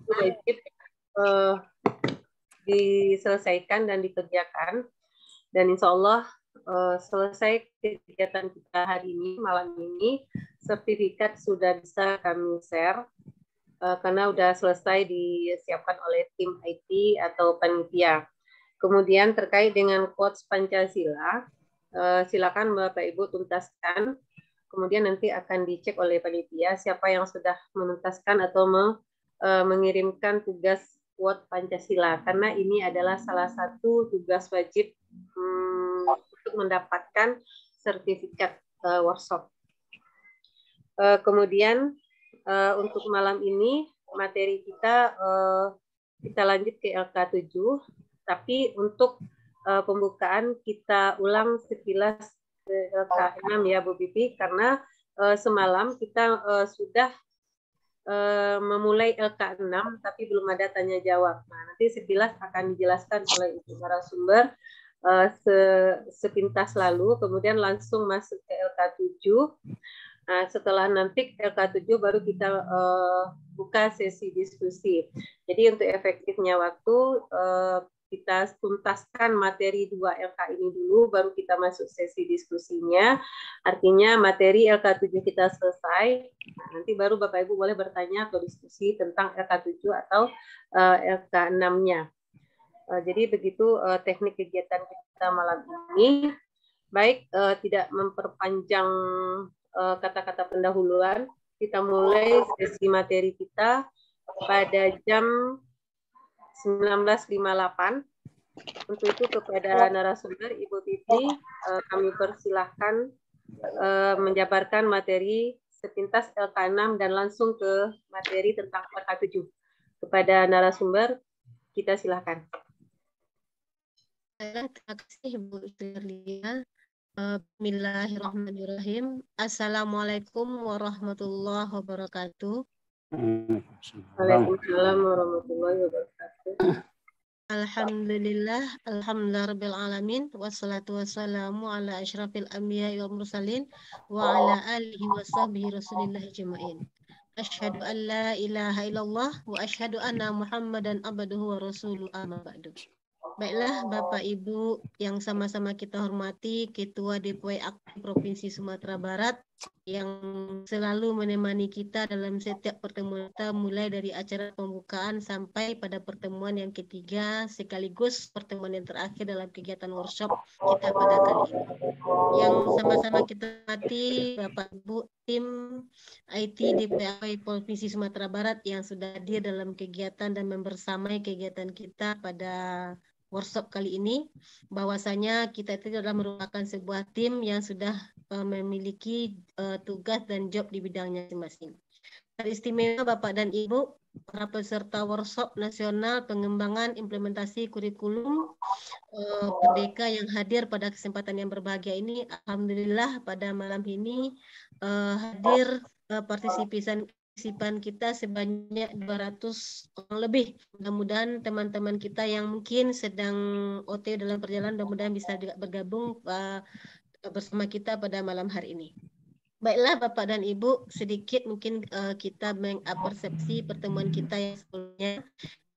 wajib diselesaikan dan dikerjakan. Dan insya Allah selesai kegiatan kita hari ini, malam ini, sertifikat sudah bisa kami share karena sudah selesai disiapkan oleh tim IT atau panitia. Kemudian terkait dengan quotes Pancasila, silakan Bapak Ibu tuntaskan. Kemudian nanti akan dicek oleh panitia siapa yang sudah menuntaskan atau mengirimkan tugas quote Pancasila, karena ini adalah salah satu tugas wajib untuk mendapatkan sertifikat workshop. Kemudian untuk malam ini materi kita lanjut ke LK7, tapi untuk pembukaan kita ulang sekilas LK6 ya Bu Pipi, karena semalam kita sudah memulai LK6 tapi belum ada tanya jawab. Nah, nanti sekilas akan dijelaskan oleh Ibu narasumber sepintas lalu, kemudian langsung masuk ke LK7. Nah, setelah nanti LK7 baru kita buka sesi diskusi. Jadi untuk efektifnya waktu kita tuntaskan materi 2 LK ini dulu, baru kita masuk sesi diskusinya. Artinya materi LK7 kita selesai, nah, nanti baru Bapak Ibu boleh bertanya atau diskusi tentang LK7 atau LK6-nya. Jadi begitu teknik kegiatan kita malam ini. Baik, tidak memperpanjang kata-kata pendahuluan, kita mulai sesi materi kita pada jam 19.58. Untuk itu kepada narasumber Ibu Titi, kami persilahkan menjabarkan materi sepintas LK6 dan langsung ke materi tentang LK7. Kepada narasumber, kita silakan. Terima kasih Bu Sirlia. Bismillahirrahmanirrahim. Assalamualaikum warahmatullahi wabarakatuh. Waalaikumsalam warahmatullahi wabarakatuh. Alhamdulillah, alhamdulillah alamin, wassalatu wassalamu ala asyrafil anbiya wal mursalin wa ala alihi wa sahbihi rasulillah ajma'in. Asyhadu an la ilaha illallah wa asyhadu anna Muhammadan abduhu wa rasuluhu amma ba'du. Baiklah Bapak Ibu yang sama-sama kita hormati, Ketua DPW Aktif Provinsi Sumatera Barat yang selalu menemani kita dalam setiap pertemuan kita, mulai dari acara pembukaan sampai pada pertemuan yang ketiga sekaligus pertemuan yang terakhir dalam kegiatan workshop kita pada kali ini. Yang sama-sama kita hormati Bapak Ibu tim IT DPW Provinsi Sumatera Barat yang sudah hadir dalam kegiatan dan membersamai kegiatan kita pada workshop kali ini, bahwasanya kita itu adalah merupakan sebuah tim yang sudah memiliki tugas dan job di bidangnya masing-masing. Istimewa Bapak dan Ibu, para peserta workshop nasional pengembangan implementasi kurikulum Merdeka yang hadir pada kesempatan yang berbahagia ini, alhamdulillah pada malam ini hadir partisipan kita sebanyak 200 orang lebih. Mudah-mudahan teman-teman kita yang mungkin sedang OT dalam perjalanan, mudah-mudahan bisa juga bergabung bersama kita pada malam hari ini. Baiklah Bapak dan Ibu, sedikit mungkin kita mengapersepsi pertemuan kita yang sebelumnya,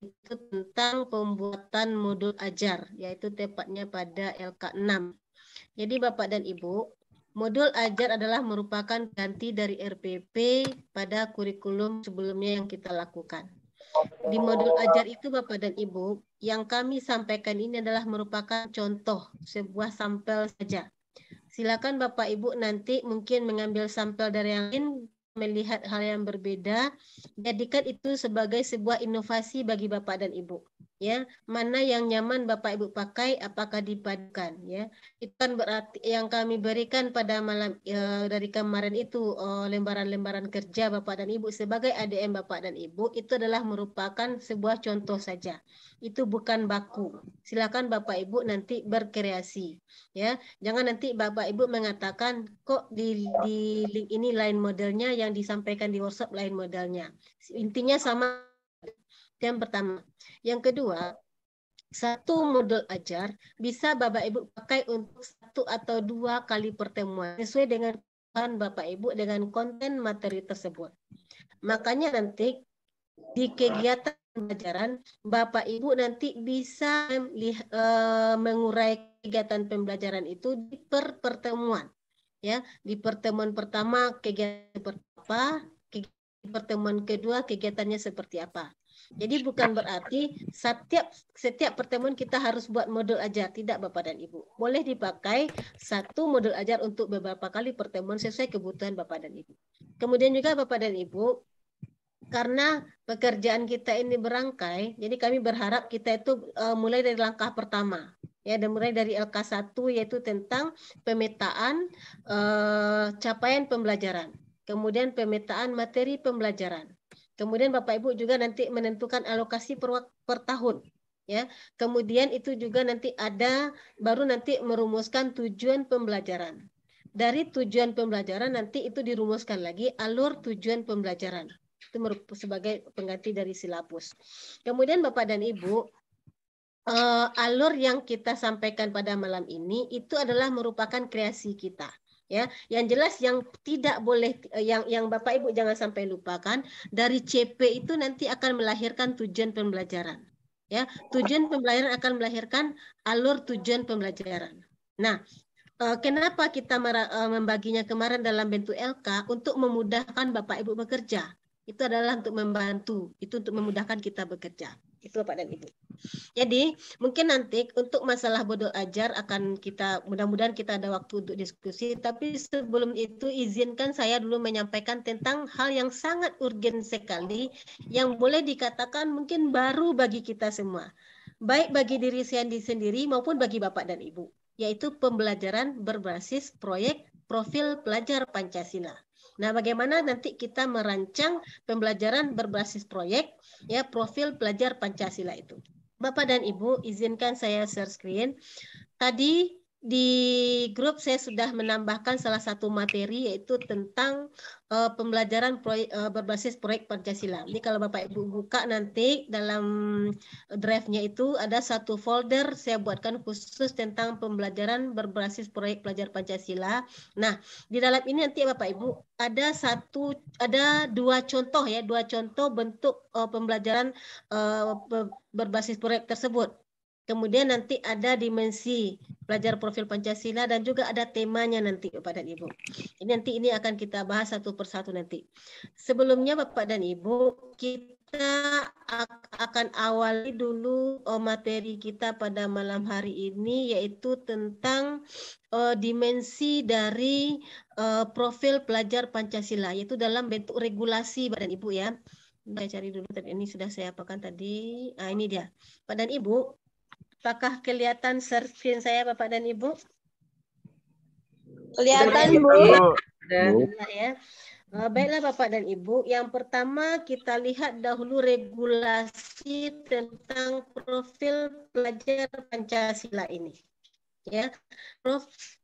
itu tentang pembuatan modul ajar, yaitu tepatnya pada LK6. Jadi Bapak dan Ibu, modul ajar adalah merupakan ganti dari RPP pada kurikulum sebelumnya yang kita lakukan. Di modul ajar itu Bapak dan Ibu, yang kami sampaikan ini adalah merupakan contoh sebuah sampel saja. Silakan Bapak Ibu nanti mungkin mengambil sampel dari yang lain, melihat hal yang berbeda, jadikan itu sebagai sebuah inovasi bagi Bapak dan Ibu. Ya, mana yang nyaman Bapak Ibu pakai, apakah dipadukan, ya. Itu kan berarti yang kami berikan pada malam dari kemarin itu lembaran-lembaran kerja Bapak dan Ibu sebagai ADM Bapak dan Ibu itu adalah merupakan sebuah contoh saja. Itu bukan baku. Silakan Bapak Ibu nanti berkreasi, ya. Jangan nanti Bapak Ibu mengatakan kok di link ini lain modelnya, yang disampaikan di workshop lain modelnya. Intinya sama. Yang pertama. Yang kedua, satu modul ajar bisa Bapak Ibu pakai untuk 1 atau 2 kali pertemuan sesuai dengan Bapak Ibu dengan konten materi tersebut. Makanya nanti di kegiatan pembelajaran, Bapak Ibu nanti bisa mengurai kegiatan pembelajaran itu di pertemuan. Ya, di pertemuan pertama kegiatan apa, pertemuan kedua kegiatannya seperti apa. Jadi bukan berarti setiap pertemuan kita harus buat modul ajar, tidak Bapak dan Ibu. Boleh dipakai satu modul ajar untuk beberapa kali pertemuan sesuai kebutuhan Bapak dan Ibu. Kemudian juga Bapak dan Ibu, karena pekerjaan kita ini berangkai, jadi kami berharap kita itu mulai dari langkah pertama. Ya, dan mulai dari LK1 yaitu tentang pemetaan capaian pembelajaran. Kemudian pemetaan materi pembelajaran. Kemudian Bapak Ibu juga nanti menentukan alokasi per tahun. Ya, kemudian itu juga nanti baru nanti merumuskan tujuan pembelajaran. Dari tujuan pembelajaran nanti itu dirumuskan lagi alur tujuan pembelajaran. Itu sebagai pengganti dari silabus. Kemudian Bapak dan Ibu, alur yang kita sampaikan pada malam ini itu adalah merupakan kreasi kita. Ya, yang jelas yang tidak boleh yang Bapak Ibu jangan sampai lupakan, dari CP itu nanti akan melahirkan tujuan pembelajaran. Ya, tujuan pembelajaran akan melahirkan alur tujuan pembelajaran. Nah, kenapa kita membaginya kemarin dalam bentuk LK? Untuk memudahkan Bapak Ibu bekerja. Itu adalah untuk membantu, itu untuk memudahkan kita bekerja. Itu Bapak dan Ibu. Jadi mungkin nanti untuk masalah modul ajar akan kita, mudah-mudahan kita ada waktu untuk diskusi. Tapi sebelum itu izinkan saya dulu menyampaikan tentang hal yang sangat urgen sekali, yang boleh dikatakan mungkin baru bagi kita semua. Baik bagi diri saya sendiri maupun bagi Bapak dan Ibu, yaitu pembelajaran berbasis proyek profil pelajar Pancasila. Nah, bagaimana nanti kita merancang pembelajaran berbasis proyek ya profil pelajar Pancasila itu. Bapak dan Ibu, izinkan saya share screen. Tadi di grup saya sudah menambahkan salah satu materi yaitu tentang pembelajaran berbasis proyek Pancasila. Ini kalau Bapak Ibu buka nanti dalam drive-nya itu ada satu folder saya buatkan khusus tentang pembelajaran berbasis proyek pelajar Pancasila. Nah, di dalam ini nanti Bapak Ibu ada dua contoh bentuk pembelajaran berbasis proyek tersebut. Kemudian nanti ada dimensi pelajar profil Pancasila dan juga ada temanya nanti Bapak dan Ibu. Ini akan kita bahas satu persatu nanti. Sebelumnya Bapak dan Ibu, kita akan awali dulu materi kita pada malam hari ini yaitu tentang dimensi dari profil pelajar Pancasila yaitu dalam bentuk regulasi Bapak dan Ibu ya. Saya cari dulu tadi, ini sudah saya apakan tadi. Nah, ini dia. Bapak dan Ibu, apakah kelihatan share screen saya Bapak dan Ibu? Kelihatan, Bu. Ya. Baiklah Bapak dan Ibu, yang pertama kita lihat dahulu regulasi tentang profil pelajar Pancasila ini. Ya,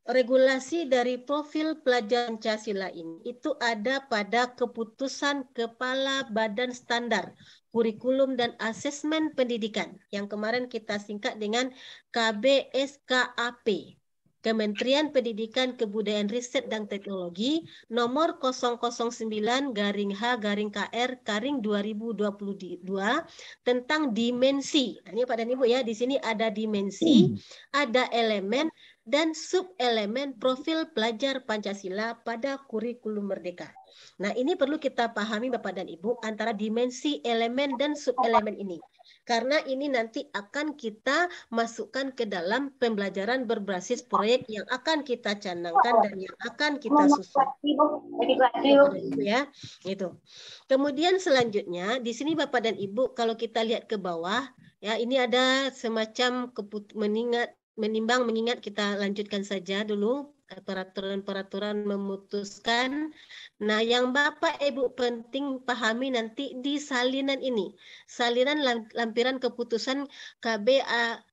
regulasi dari profil pelajar Pancasila ini itu ada pada keputusan Kepala Badan Standar Kurikulum dan Asesmen Pendidikan yang kemarin kita singkat dengan KBSKAP. Kementerian Pendidikan, Kebudayaan, Riset dan Teknologi nomor 009-HKR-2022 tentang dimensi. Nah, ini Pak dan Ibu ya, di sini ada dimensi, ada elemen dan subelemen profil pelajar Pancasila pada kurikulum merdeka. Nah, ini perlu kita pahami Bapak dan Ibu antara dimensi, elemen dan subelemen ini. Karena ini nanti akan kita masukkan ke dalam pembelajaran berbasis proyek yang akan kita canangkan dan yang akan kita susun. Ya, gitu. Kemudian selanjutnya di sini Bapak dan Ibu kalau kita lihat ke bawah ya ini ada semacam menimbang mengingat kita lanjutkan saja dulu peraturan memutuskan. Nah, yang Bapak Ibu penting pahami nanti di salinan ini. Salinan lampiran keputusan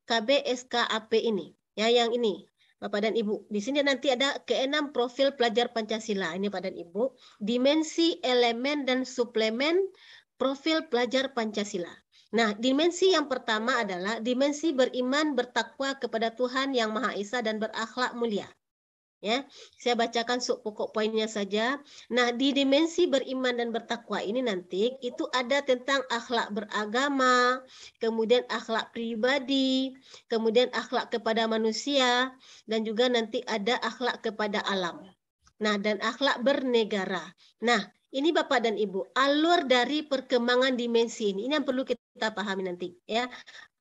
KBSKAP ini. Ya, yang ini. Bapak dan Ibu. Di sini nanti ada ke-6 profil pelajar Pancasila. Ini Bapak dan Ibu. Dimensi, elemen, dan suplemen profil pelajar Pancasila. Nah, dimensi yang pertama adalah dimensi beriman, bertakwa kepada Tuhan Yang Maha Esa dan berakhlak mulia. Ya, saya bacakan pokok poinnya saja. Nah, di dimensi beriman dan bertakwa ini nanti itu ada tentang akhlak beragama, kemudian akhlak pribadi, kemudian akhlak kepada manusia, dan juga nanti ada akhlak kepada alam. Nah, dan akhlak bernegara. Nah, ini Bapak dan Ibu, alur dari perkembangan dimensi ini yang perlu kita pahami nanti, ya.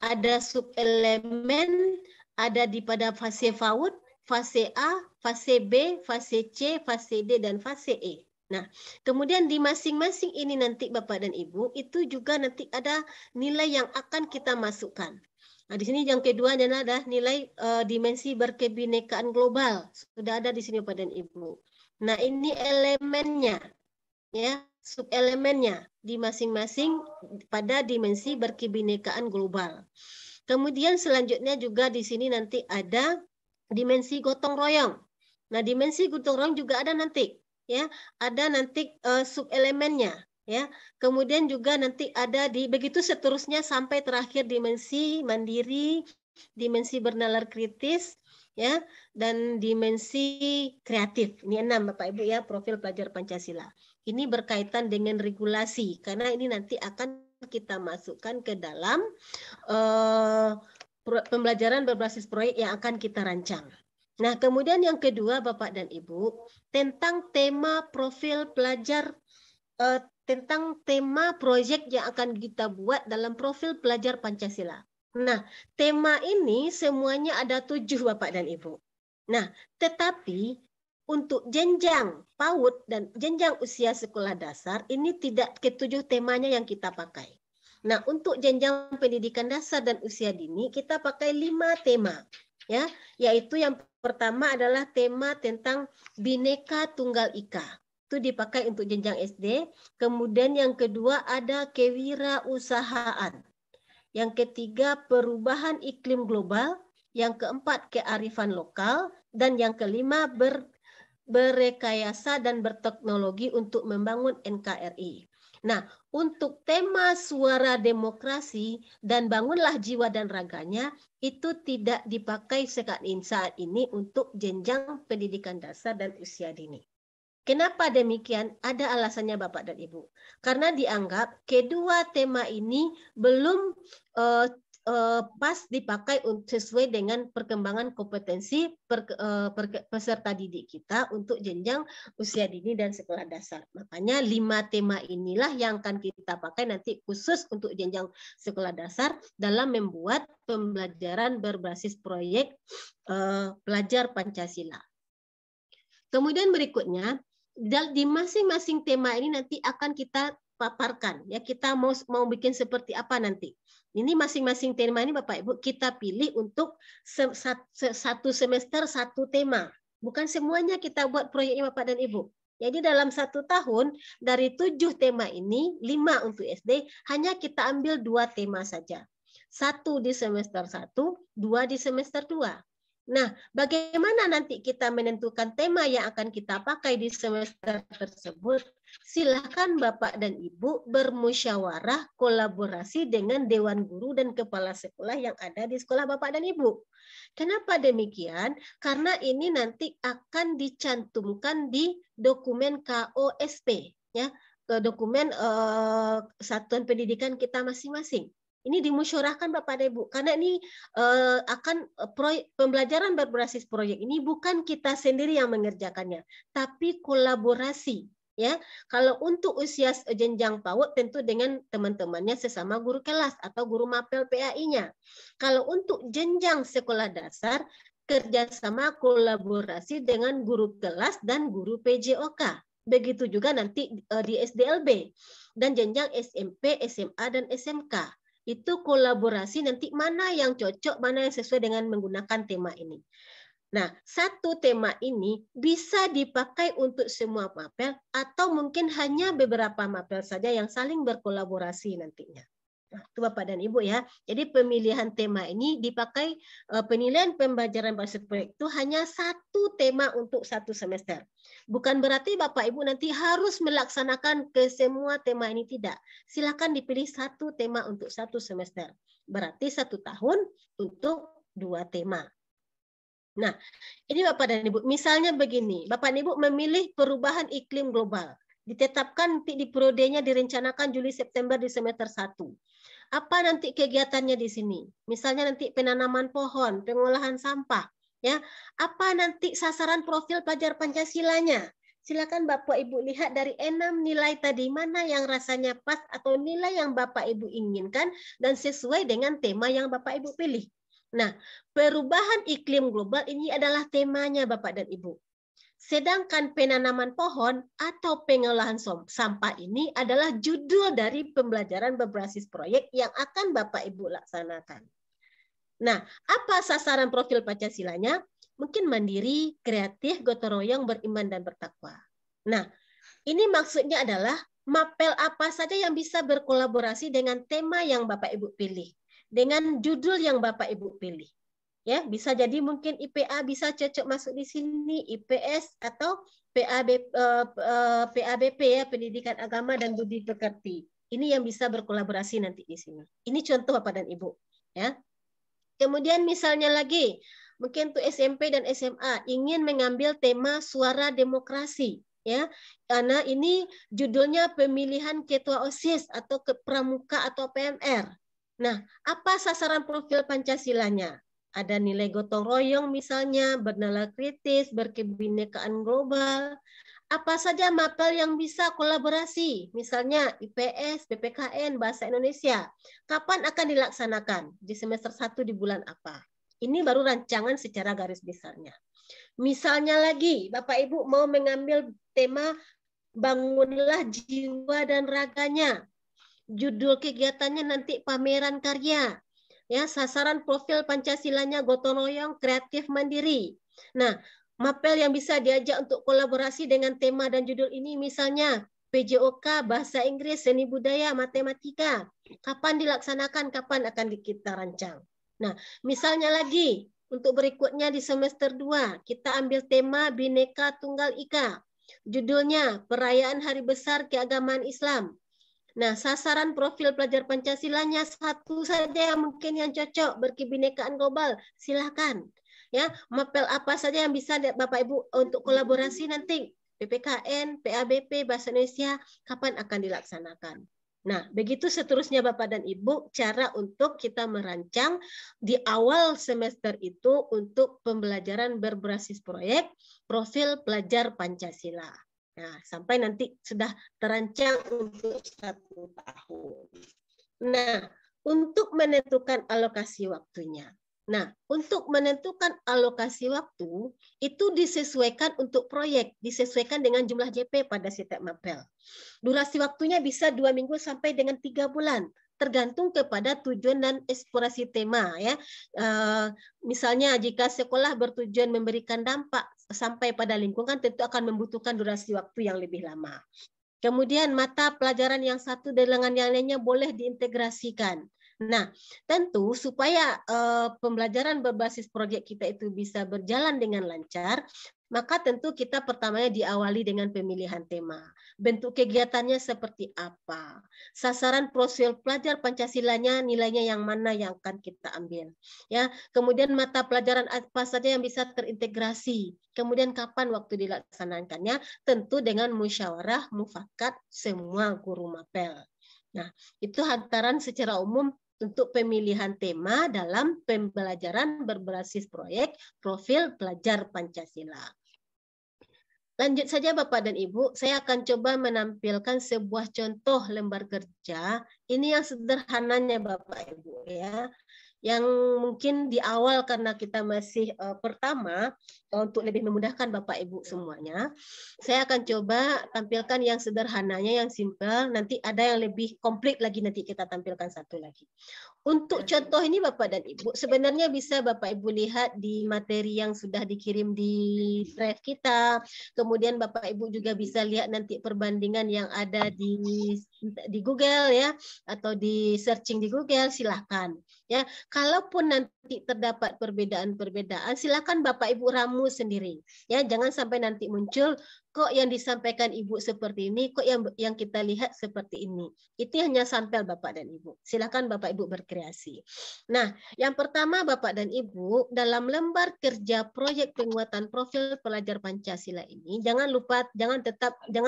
Ada subelemen, ada di pada fase FAUD, fase A, fase B, fase C, fase D, dan fase E. Nah, kemudian di masing-masing ini nanti Bapak dan Ibu, itu juga nanti ada nilai yang akan kita masukkan. Nah, di sini yang kedua adalah nilai dimensi berkebinekaan global. Sudah ada di sini Bapak dan Ibu. Nah, ini elemennya, ya, subelemennya di masing-masing pada dimensi berkebinekaan global. Kemudian selanjutnya juga di sini nanti ada dimensi gotong royong. Nah, dimensi gotong royong juga ada nanti, ya, ada nanti subelemennya, ya. Kemudian juga nanti ada di begitu seterusnya sampai terakhir dimensi mandiri, dimensi bernalar kritis, ya, dan dimensi kreatif. Ini 6 Bapak Ibu ya, profil pelajar Pancasila. Ini berkaitan dengan regulasi karena ini nanti akan kita masukkan ke dalam pembelajaran berbasis proyek yang akan kita rancang. Nah, kemudian yang kedua Bapak dan Ibu, tentang tema profil pelajar, tentang tema proyek yang akan kita buat dalam profil pelajar Pancasila. Nah, tema ini semuanya ada 7 Bapak dan Ibu. Nah, tetapi untuk jenjang PAUD dan jenjang usia sekolah dasar ini tidak ketujuh temanya yang kita pakai. Nah, untuk jenjang pendidikan dasar dan usia dini kita pakai 5 tema, ya, yaitu yang pertama adalah tema tentang Bhinneka Tunggal Ika. Itu dipakai untuk jenjang SD. Kemudian yang kedua ada kewirausahaan. Yang ketiga perubahan iklim global. Yang keempat kearifan lokal. Dan yang kelima berekayasa dan berteknologi untuk membangun NKRI. Nah, untuk tema suara demokrasi dan bangunlah jiwa dan raganya itu tidak dipakai saat ini untuk jenjang pendidikan dasar dan usia dini. Kenapa demikian? Ada alasannya Bapak dan Ibu. Karena dianggap kedua tema ini belum pas dipakai sesuai dengan perkembangan kompetensi peserta didik kita untuk jenjang usia dini dan sekolah dasar. Makanya 5 tema inilah yang akan kita pakai nanti khusus untuk jenjang sekolah dasar dalam membuat pembelajaran berbasis proyek pelajar Pancasila. Kemudian berikutnya, di masing-masing tema ini nanti akan kita paparkan, ya, kita mau bikin seperti apa nanti. Ini masing-masing tema ini Bapak Ibu kita pilih untuk satu semester satu tema. Bukan semuanya kita buat proyeknya Bapak dan Ibu. Jadi dalam 1 tahun dari 7 tema ini 5 untuk SD hanya kita ambil 2 tema saja. 1 di semester 1, 2 di semester 2. Nah, bagaimana nanti kita menentukan tema yang akan kita pakai di semester tersebut? Silakan Bapak dan Ibu bermusyawarah, kolaborasi dengan Dewan Guru dan Kepala Sekolah yang ada di sekolah Bapak dan Ibu. Kenapa demikian? Karena ini nanti akan dicantumkan di dokumen KOSP, ya, dokumen satuan pendidikan kita masing-masing. Ini dimusyawarahkan Bapak dan Ibu karena ini akan pembelajaran berbasis proyek ini bukan kita sendiri yang mengerjakannya, tapi kolaborasi, ya. Kalau untuk usia jenjang PAUD tentu dengan teman-temannya sesama guru kelas atau guru mapel PAI-nya. Kalau untuk jenjang sekolah dasar kerjasama kolaborasi dengan guru kelas dan guru PJOK. Begitu juga nanti di SDLB dan jenjang SMP, SMA dan SMK. Itu kolaborasi nanti mana yang cocok, mana yang sesuai dengan menggunakan tema ini. Nah, satu tema ini bisa dipakai untuk semua mapel atau mungkin hanya beberapa mapel saja yang saling berkolaborasi nantinya. Nah, itu Bapak dan Ibu ya. Jadi pemilihan tema ini dipakai, penilaian pembelajaran berbasis proyek itu hanya 1 tema untuk 1 semester. Bukan berarti Bapak Ibu nanti harus melaksanakan ke semua tema ini, tidak. Silakan dipilih 1 tema untuk 1 semester. Berarti 1 tahun untuk 2 tema. Nah, ini Bapak dan Ibu, misalnya begini, Bapak dan Ibu memilih perubahan iklim global. Ditetapkan nanti di periodenya direncanakan Juli September di semester 1. Apa nanti kegiatannya di sini? Misalnya nanti penanaman pohon, pengolahan sampah, ya. Apa nanti sasaran profil pelajar Pancasilanya? Silakan Bapak Ibu lihat dari 6 nilai tadi mana yang rasanya pas atau nilai yang Bapak Ibu inginkan dan sesuai dengan tema yang Bapak Ibu pilih. Nah, perubahan iklim global ini adalah temanya Bapak dan Ibu. Sedangkan penanaman pohon atau pengolahan sampah ini adalah judul dari pembelajaran berbasis proyek yang akan Bapak Ibu laksanakan. Nah, apa sasaran profil Pancasilanya? Mungkin mandiri, kreatif, gotong royong, beriman, dan bertakwa. Nah, ini maksudnya adalah mapel apa saja yang bisa berkolaborasi dengan tema yang Bapak Ibu pilih, dengan judul yang Bapak Ibu pilih. Ya, bisa jadi mungkin IPA bisa cocok masuk di sini, IPS atau PABP ya, Pendidikan Agama dan Budi Pekerti. Ini yang bisa berkolaborasi nanti di sini. Ini contoh Bapak dan Ibu, ya. Kemudian misalnya lagi, mungkin untuk SMP dan SMA ingin mengambil tema suara demokrasi, ya. Karena ini judulnya pemilihan ketua OSIS atau pramuka atau PMR. Nah, apa sasaran profil Pancasilanya? Ada nilai gotong royong misalnya, bernalar kritis, berkebinekaan global. Apa saja mapel yang bisa kolaborasi? Misalnya IPS, PPKN, Bahasa Indonesia. Kapan akan dilaksanakan? Di semester 1 di bulan apa? Ini baru rancangan secara garis besarnya. Misalnya lagi, Bapak Ibu mau mengambil tema bangunlah jiwa dan raganya. Judul kegiatannya nanti pameran karya. Ya, sasaran profil Pancasilanya gotong royong, kreatif, mandiri. Nah, mapel yang bisa diajak untuk kolaborasi dengan tema dan judul ini misalnya PJOK, Bahasa Inggris, Seni Budaya, Matematika. Kapan dilaksanakan, kapan akan kita rancang. Nah, misalnya lagi, untuk berikutnya di semester 2, kita ambil tema Bhinneka Tunggal Ika. Judulnya Perayaan Hari Besar Keagamaan Islam. Nah, sasaran profil pelajar Pancasilanya satu saja yang mungkin yang cocok, berkebinekaan global, silakan. Ya, mapel apa saja yang bisa Bapak Ibu untuk kolaborasi nanti, PPKN, PABP, Bahasa Indonesia, kapan akan dilaksanakan. Nah, begitu seterusnya Bapak dan Ibu, cara untuk kita merancang di awal semester itu untuk pembelajaran berbasis proyek, profil pelajar Pancasila. Nah, sampai nanti sudah terancang untuk 1 tahun. Nah, untuk menentukan alokasi waktunya. Nah, untuk menentukan alokasi waktu, itu disesuaikan untuk proyek, disesuaikan dengan jumlah JP pada setiap mapel. Durasi waktunya bisa 2 minggu sampai dengan 3 bulan. Tergantung kepada tujuan dan eksplorasi tema ya. Misalnya jika sekolah bertujuan memberikan dampak sampai pada lingkungan tentu akan membutuhkan durasi waktu yang lebih lama. Kemudian mata pelajaran yang satu dengan yang lainnya boleh diintegrasikan. Nah, tentu supaya pembelajaran berbasis proyek kita itu bisa berjalan dengan lancar, maka tentu kita pertamanya diawali dengan pemilihan tema. Bentuk kegiatannya seperti apa? Sasaran profil pelajar Pancasilanya nilainya yang mana yang akan kita ambil. Ya, kemudian mata pelajaran apa saja yang bisa terintegrasi. Kemudian kapan waktu dilaksanakannya? Tentu dengan musyawarah mufakat semua guru mapel. Nah, itu hantaran secara umum untuk pemilihan tema dalam pembelajaran berbasis proyek profil pelajar Pancasila. Lanjut saja Bapak dan Ibu, saya akan coba menampilkan sebuah contoh lembar kerja. Ini yang sederhananya Bapak Ibu ya. Yang mungkin di awal karena kita masih pertama, untuk lebih memudahkan Bapak Ibu semuanya, saya akan coba tampilkan yang sederhananya, yang simple. Nanti ada yang lebih komplit lagi, nanti kita tampilkan satu lagi. Untuk contoh ini Bapak dan Ibu, sebenarnya bisa Bapak Ibu lihat di materi yang sudah dikirim di drive kita. Kemudian Bapak Ibu juga bisa lihat nanti perbandingan yang ada di Google ya, atau di searching di Google, silahkan. Ya, Kalaupun nanti terdapat perbedaan-perbedaan, silakan Bapak Ibu ramu sendiri. Ya, jangan sampai nanti muncul kok yang disampaikan Ibu seperti ini, kok yang kita lihat seperti ini. Itu hanya sampel Bapak dan Ibu. Silakan Bapak Ibu berkreasi. Nah, yang pertama Bapak dan Ibu, dalam lembar kerja proyek penguatan profil pelajar Pancasila ini, jangan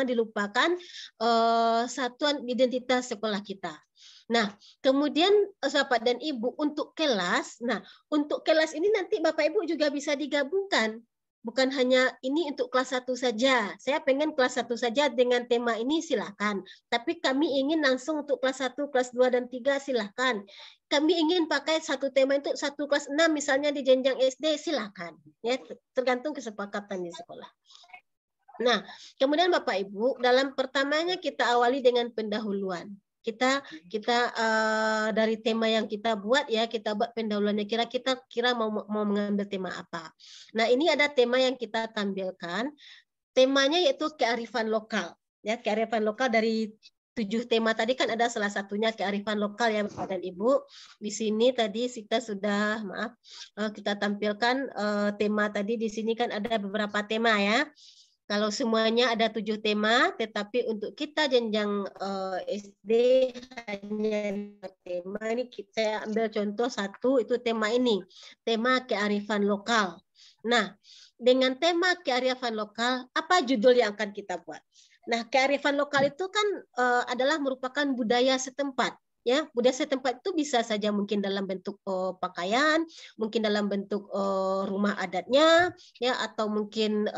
dilupakan satuan identitas sekolah kita. Nah, kemudian Bapak dan Ibu untuk kelas, untuk kelas ini nanti Bapak Ibu juga bisa digabungkan. Bukan hanya ini untuk kelas 1 saja. Saya pengen kelas 1 saja dengan tema ini silakan. Tapi kami ingin langsung untuk kelas 1, kelas 2 dan 3 silakan. Kami ingin pakai satu tema itu 1 kelas 6 misalnya di jenjang SD silakan. Ya, tergantung kesepakatan di sekolah. Nah, kemudian Bapak Ibu, dalam pertamanya kita awali dengan pendahuluan. Kita dari tema yang kita buat ya, kita buat pendahuluannya, kira mau mengambil tema apa. Nah, ini ada tema yang kita tampilkan. Temanya yaitu kearifan lokal. Ya, kearifan lokal dari 7 tema tadi kan ada salah satunya kearifan lokal ya Bapak dan Ibu. Di sini tadi kita sudah kita tampilkan tema tadi, di sini kan ada beberapa tema ya. Kalau semuanya ada 7 tema, tetapi untuk kita jenjang SD hanya 5 tema. Ini saya ambil contoh 1, itu tema ini, tema kearifan lokal. Nah, dengan tema kearifan lokal, apa judul yang akan kita buat? Nah, kearifan lokal itu kan adalah merupakan budaya setempat. Ya, budaya setempat itu bisa saja mungkin dalam bentuk pakaian, mungkin dalam bentuk rumah adatnya, ya, atau mungkin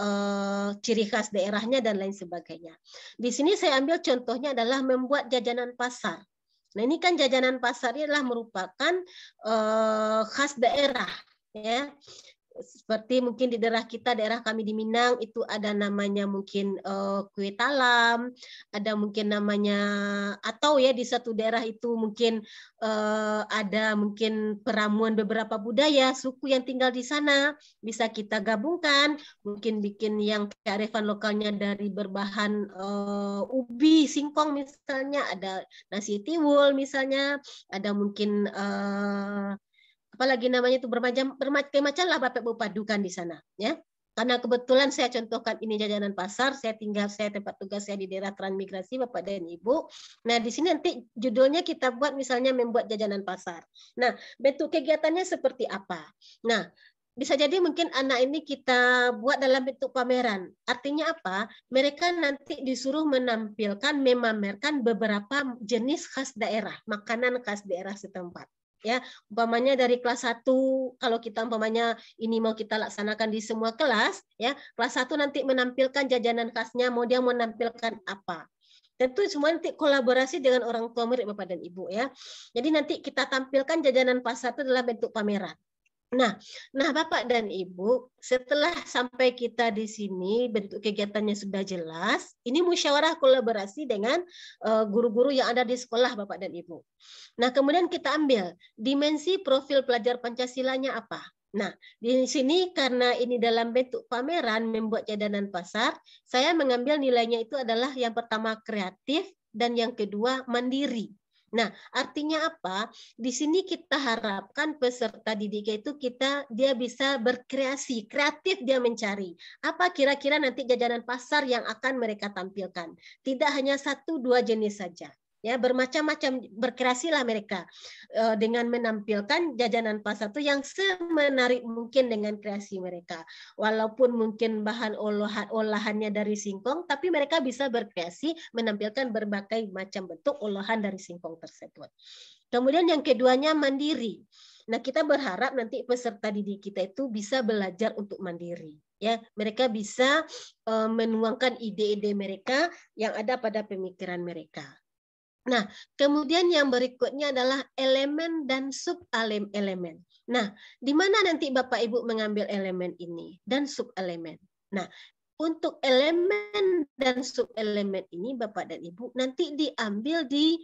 ciri khas daerahnya dan lain sebagainya. Di sini saya ambil contohnya adalah membuat jajanan pasar. Nah, ini kan jajanan pasar ini adalah merupakan khas daerah, ya. Seperti mungkin di daerah kita, daerah kami di Minang itu ada namanya mungkin kue talam, ada mungkin namanya, atau ya di satu daerah itu mungkin ada mungkin peramuan beberapa budaya suku yang tinggal di sana, bisa kita gabungkan, mungkin bikin yang kearifan lokalnya dari berbahan ubi, singkong misalnya, ada nasi tiwul misalnya, ada mungkin apalagi namanya itu bermacam lah Bapak Ibu padukan di sana ya. Karena kebetulan saya contohkan ini jajanan pasar, saya tempat tugas saya di daerah transmigrasi Bapak dan Ibu. Nah, di sini nanti judulnya kita buat misalnya membuat jajanan pasar. Nah, bentuk kegiatannya seperti apa? Nah, bisa jadi mungkin anak ini kita buat dalam bentuk pameran. Artinya apa? Mereka nanti disuruh memamerkan beberapa jenis khas daerah, makanan khas daerah setempat. Ya, umpamanya dari kelas 1, kalau kita umpamanya ini mau kita laksanakan di semua kelas, ya, kelas 1 nanti menampilkan jajanan khasnya, mau dia menampilkan apa. Tentu semua nanti kolaborasi dengan orang tua murid Bapak dan Ibu ya. Jadi nanti kita tampilkan jajanan pasar itu dalam bentuk pameran. Nah, Bapak dan Ibu, setelah sampai kita di sini, bentuk kegiatannya sudah jelas, ini musyawarah kolaborasi dengan guru-guru yang ada di sekolah Bapak dan Ibu. Nah, kemudian kita ambil dimensi profil pelajar Pancasilanya apa. Nah, di sini karena ini dalam bentuk pameran membuat jajanan pasar, saya mengambil nilainya itu adalah yang pertama kreatif dan yang kedua mandiri. Nah, artinya apa? Di sini kita harapkan peserta didik itu dia bisa berkreasi, kreatif dia mencari. Apa kira-kira nanti jajanan pasar yang akan mereka tampilkan? Tidak hanya 1-2 jenis saja. Ya, bermacam-macam, berkreasilah mereka dengan menampilkan jajanan pasar itu yang semenarik mungkin dengan kreasi mereka. Walaupun mungkin bahan olahannya dari singkong, tapi mereka bisa berkreasi menampilkan berbagai macam bentuk olahan dari singkong tersebut. Kemudian yang keduanya mandiri. Nah, kita berharap nanti peserta didik kita itu bisa belajar untuk mandiri. Ya, mereka bisa menuangkan ide-ide mereka yang ada pada pemikiran mereka. Nah, kemudian yang berikutnya adalah elemen dan sub-elemen. Nah, di mana nanti Bapak Ibu mengambil elemen ini dan sub-elemen? Nah, untuk elemen dan sub-elemen ini Bapak dan Ibu nanti diambil di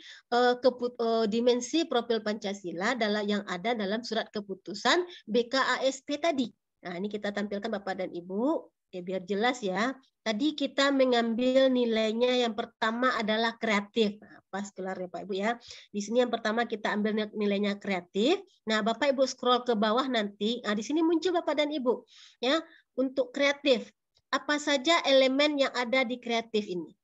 dimensi profil Pancasila yang ada dalam surat keputusan BKASP tadi. Nah, ini kita tampilkan Bapak dan Ibu. Ya, biar jelas ya. Tadi kita mengambil nilainya yang pertama adalah kreatif. kardiovaskular ya Pak Ibu ya. Di sini yang pertama kita ambil nilainya kreatif. Nah, Bapak Ibu scroll ke bawah nanti, nah di sini muncul Bapak dan Ibu ya, untuk kreatif. Apa saja elemen yang ada di kreatif ini?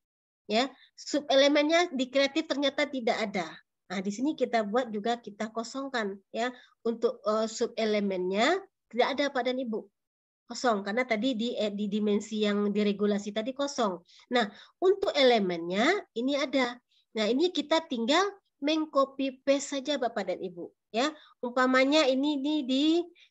Ya, subelemennya di kreatif ternyata tidak ada. Nah, di sini kita buat juga kita kosongkan ya. Untuk subelemennya tidak ada Pak dan Ibu. Kosong karena tadi di dimensi yang diregulasi tadi kosong. Nah, untuk elemennya ini ada. Nah, ini kita tinggal mengcopy paste saja Bapak dan Ibu ya. Umpamanya ini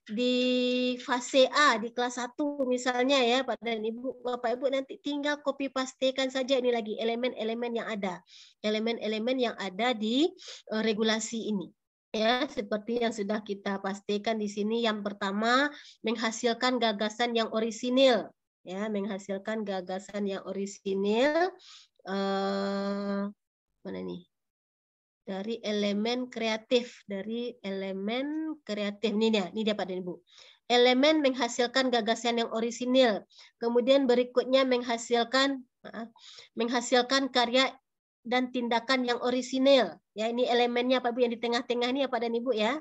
di fase A di kelas 1 misalnya ya Pak dan Ibu, Bapak Ibu nanti tinggal copy pastekan saja ini lagi elemen-elemen yang ada. Elemen-elemen yang ada di regulasi ini. Ya, seperti yang sudah kita pastikan di sini, yang pertama menghasilkan gagasan yang orisinil, ya, menghasilkan gagasan yang orisinil. Mana nih? Dari elemen kreatif, ini dia Pak dan Ibu. Elemen menghasilkan gagasan yang orisinil, kemudian berikutnya menghasilkan karya dan tindakan yang orisinil. Ya, ini elemennya Pak Ibu yang di tengah-tengah ini ya Pak dan Ibu ya.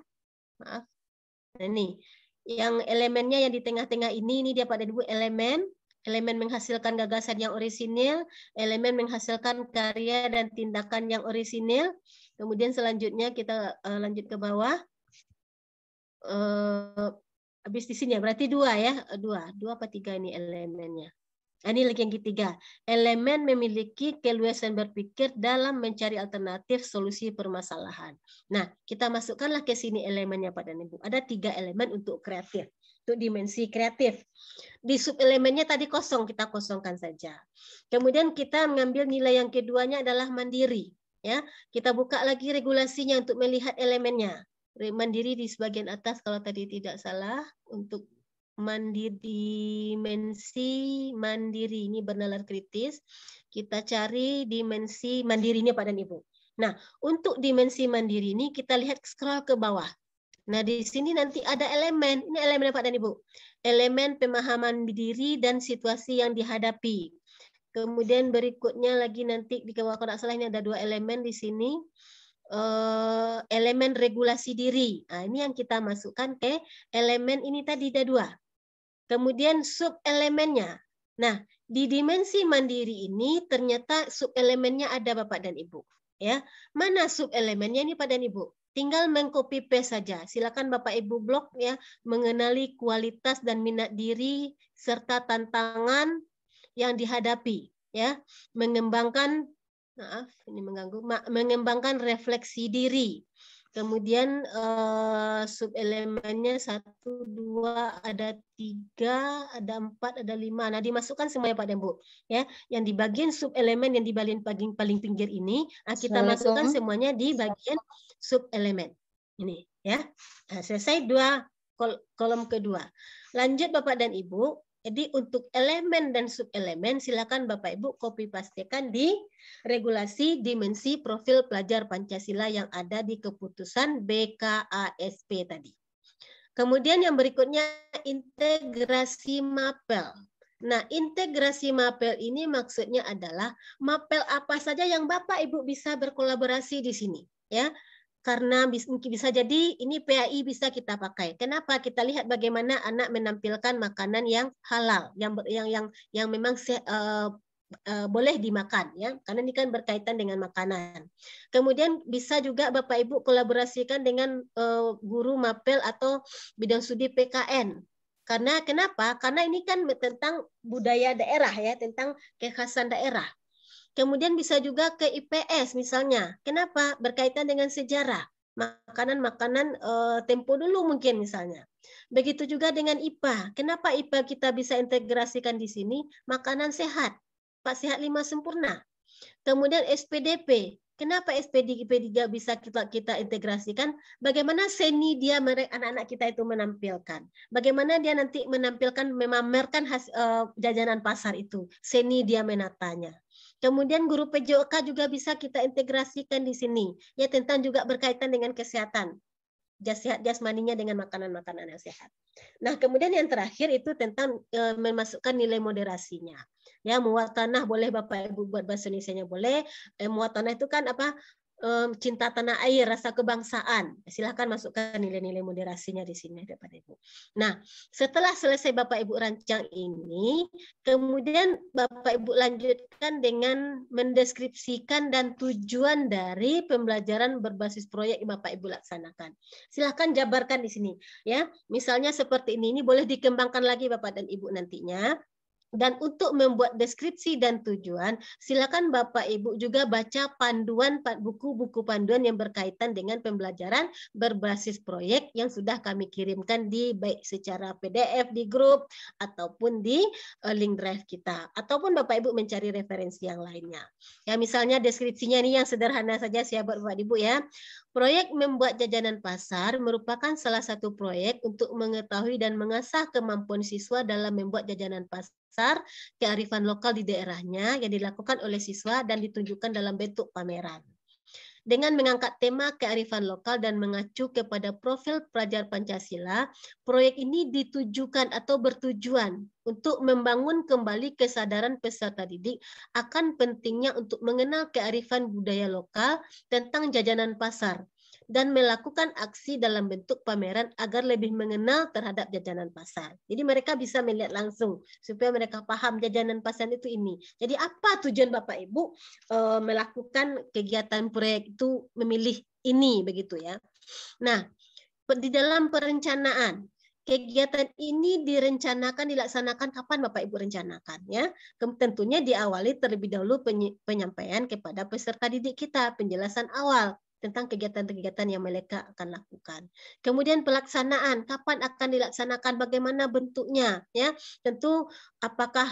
Maaf. Nah, ini yang elemennya yang di tengah-tengah ini dia Pak dan Ibu elemen menghasilkan gagasan yang orisinil, elemen menghasilkan karya dan tindakan yang orisinil. Kemudian selanjutnya kita lanjut ke bawah. Habis di sini ya, berarti dua apa tiga ini elemennya. Ini lagi yang ketiga, elemen memiliki keluasan berpikir dalam mencari alternatif solusi permasalahan. Nah, kita masukkanlah ke sini elemennya Pak dan Ibu. Ada 3 elemen untuk kreatif, untuk dimensi kreatif. Di subelemennya tadi kosong, kita kosongkan saja. Kemudian kita mengambil nilai yang keduanya adalah mandiri. Ya, kita buka lagi regulasinya untuk melihat elemennya. Mandiri di sebagian atas kalau tadi tidak salah, untuk dimensi mandiri ini bernalar kritis, kita cari dimensi mandirinya Pak dan Ibu. Nah, untuk dimensi mandiri ini kita lihat scroll ke bawah. Nah, di sini nanti ada elemen, ini elemen Pak dan Ibu. Elemen pemahaman diri dan situasi yang dihadapi. Kemudian berikutnya lagi nanti di bawah kalau tidak salah ini ada 2 elemen di sini. Elemen regulasi diri. Nah, ini yang kita masukkan ke elemen ini tadi ada 2. Kemudian subelemennya. Nah, di dimensi mandiri ini ternyata subelemennya ada Bapak dan Ibu. Ya, mana subelemennya ini Pak dan Ibu? Tinggal mengcopy paste saja. Silakan Bapak Ibu blok ya, mengenali kualitas dan minat diri serta tantangan yang dihadapi. Ya, mengembangkan mengembangkan refleksi diri. Kemudian subelemennya 1, 2, ada 3, ada 4, ada 5. Nah, dimasukkan semuanya Pak dan Bu. Ya, yang di bagian subelemen yang di bagian paling pinggir ini, kita masukkan semuanya di bagian subelemen. Ini ya. Nah, selesai 2 kolom kedua. Lanjut Bapak dan Ibu. Jadi untuk elemen dan subelemen silakan Bapak Ibu copy pastekan di regulasi dimensi profil pelajar Pancasila yang ada di keputusan BKASP tadi. Kemudian yang berikutnya integrasi mapel. Nah, integrasi mapel ini maksudnya adalah mapel apa saja yang Bapak Ibu bisa berkolaborasi di sini, ya. Karena bisa jadi ini PAI bisa kita pakai. Kenapa? Kita lihat bagaimana anak menampilkan makanan yang halal, yang memang boleh dimakan, ya, karena ini kan berkaitan dengan makanan. Kemudian bisa juga Bapak Ibu kolaborasikan dengan guru mapel atau bidang studi PKN. Karena kenapa? Karena ini kan tentang budaya daerah ya, tentang kekhasan daerah. Kemudian bisa juga ke IPS misalnya. Kenapa? Berkaitan dengan sejarah. Makanan-makanan tempo dulu mungkin misalnya. Begitu juga dengan IPA. Kenapa IPA kita bisa integrasikan di sini? Makanan sehat. Pak Sehat 5 sempurna. Kemudian SPDP. Kenapa SPDP bisa kita integrasikan? Bagaimana seni dia anak-anak kita itu menampilkan? Bagaimana dia nanti menampilkan memamerkan jajanan pasar itu? Seni dia menatanya. Kemudian guru PJOK juga bisa kita integrasikan di sini. Ya, tentang juga berkaitan dengan kesehatan. sehat jasmaninya dengan makanan-makanan yang sehat. Nah, kemudian yang terakhir itu tentang memasukkan nilai moderasinya. Ya, muwatanah boleh Bapak Ibu buat bahasa Indonesianya boleh. Muwatanah itu kan apa? Cinta tanah air, rasa kebangsaan. Silahkan masukkan nilai-nilai moderasinya di sini Bapak Ibu. Nah, setelah selesai Bapak Ibu rancang ini, kemudian Bapak Ibu lanjutkan dengan mendeskripsikan dan tujuan dari pembelajaran berbasis proyek yang Bapak Ibu laksanakan. Silahkan jabarkan di sini, ya. Misalnya seperti ini boleh dikembangkan lagi Bapak dan Ibu nantinya. Dan untuk membuat deskripsi dan tujuan, silakan Bapak Ibu juga baca panduan buku-buku panduan yang berkaitan dengan pembelajaran berbasis proyek yang sudah kami kirimkan di baik secara PDF di grup ataupun di link drive kita, ataupun Bapak Ibu mencari referensi yang lainnya. Ya, misalnya deskripsinya ini yang sederhana saja saya buat Bapak Ibu ya. Proyek membuat jajanan pasar merupakan salah satu proyek untuk mengetahui dan mengasah kemampuan siswa dalam membuat jajanan pasar kearifan lokal di daerahnya yang dilakukan oleh siswa dan ditunjukkan dalam bentuk pameran. Dengan mengangkat tema kearifan lokal dan mengacu kepada profil pelajar Pancasila, proyek ini ditujukan atau bertujuan untuk membangun kembali kesadaran peserta didik akan pentingnya untuk mengenal kearifan budaya lokal tentang jajanan pasar dan melakukan aksi dalam bentuk pameran agar lebih mengenal terhadap jajanan pasar. Jadi mereka bisa melihat langsung supaya mereka paham jajanan pasar itu ini. Jadi apa tujuan Bapak Ibu melakukan kegiatan proyek itu memilih ini begitu ya. Nah, di dalam perencanaan kegiatan ini direncanakan dilaksanakan kapan Bapak Ibu rencanakan ya. Tentunya diawali terlebih dahulu penyampaian kepada peserta didik kita, penjelasan awal tentang kegiatan-kegiatan yang mereka akan lakukan. Kemudian pelaksanaan, kapan akan dilaksanakan, bagaimana bentuknya, ya. Tentu apakah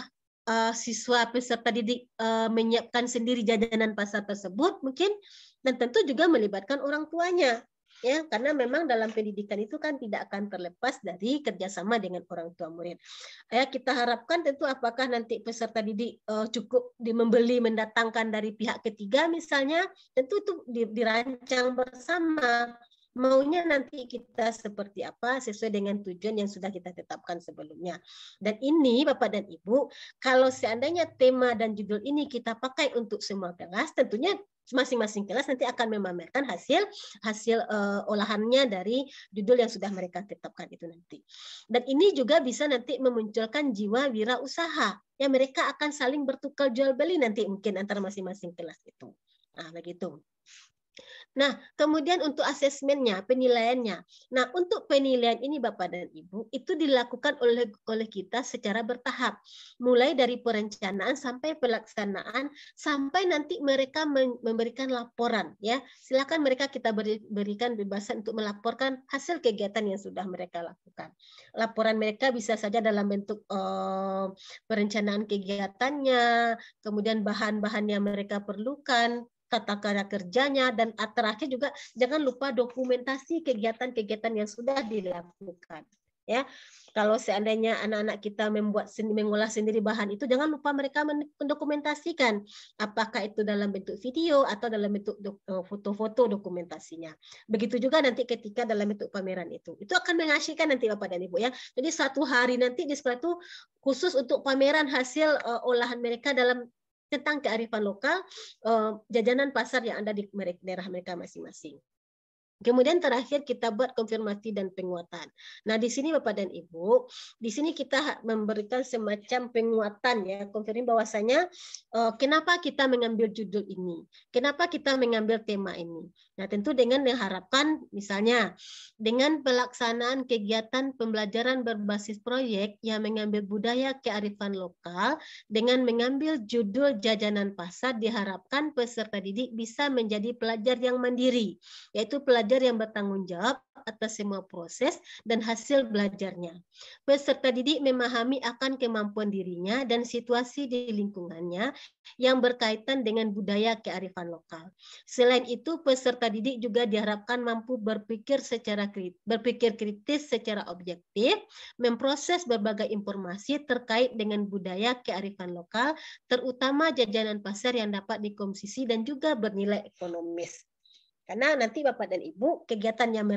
siswa peserta didik menyiapkan sendiri jajanan pasar tersebut mungkin, dan tentu juga melibatkan orang tuanya. Ya, karena memang dalam pendidikan itu kan tidak akan terlepas dari kerjasama dengan orang tua murid. Ya, kita harapkan tentu apakah nanti peserta didik cukup membeli mendatangkan dari pihak ketiga misalnya, tentu itu dirancang bersama. Maunya nanti kita seperti apa sesuai dengan tujuan yang sudah kita tetapkan sebelumnya. Dan ini Bapak dan Ibu, kalau seandainya tema dan judul ini kita pakai untuk semua kelas, tentunya masing-masing kelas nanti akan memamerkan hasil olahannya dari judul yang sudah mereka tetapkan itu nanti. Dan ini juga bisa nanti memunculkan jiwa wirausaha. Ya, mereka akan saling bertukar jual beli nanti mungkin antara masing-masing kelas itu. Nah, begitu. Nah, kemudian untuk asesmennya, penilaiannya. Nah, untuk penilaian ini Bapak dan Ibu, itu dilakukan oleh kita secara bertahap. Mulai dari perencanaan sampai pelaksanaan, sampai nanti mereka memberikan laporan. Ya, silakan mereka kita berikan bebasan untuk melaporkan hasil kegiatan yang sudah mereka lakukan. Laporan mereka bisa saja dalam bentuk perencanaan kegiatannya, kemudian bahan-bahan yang mereka perlukan, tata cara kerjanya, dan terakhir juga jangan lupa dokumentasi kegiatan-kegiatan yang sudah dilakukan. Ya, kalau seandainya anak-anak kita mengolah sendiri bahan itu, jangan lupa mereka mendokumentasikan apakah itu dalam bentuk video atau dalam bentuk foto-foto dokumentasinya. Begitu juga nanti ketika dalam bentuk pameran itu akan mengasihkan nanti Bapak dan Ibu ya. Jadi satu hari nanti di sekolah itu khusus untuk pameran hasil olahan mereka dalam tentang kearifan lokal, jajanan pasar yang ada di daerah mereka masing-masing. Kemudian terakhir kita buat konfirmasi dan penguatan. Nah, di sini Bapak dan Ibu, di sini kita memberikan semacam penguatan ya, konfirmasi bahwasanya kenapa kita mengambil judul ini, kenapa kita mengambil tema ini. Nah, tentu dengan mengharapkan misalnya dengan pelaksanaan kegiatan pembelajaran berbasis proyek yang mengambil budaya kearifan lokal dengan mengambil judul jajanan pasar, diharapkan peserta didik bisa menjadi pelajar yang mandiri, yaitu pelajar yang bertanggung jawab atas semua proses dan hasil belajarnya. Peserta didik memahami akan kemampuan dirinya dan situasi di lingkungannya yang berkaitan dengan budaya kearifan lokal. Selain itu, peserta didik juga diharapkan mampu berpikir kritis secara objektif, memproses berbagai informasi terkait dengan budaya kearifan lokal, terutama jajanan pasar yang dapat dikonsumsi dan juga bernilai ekonomis. Karena nanti Bapak dan Ibu, kegiatan yang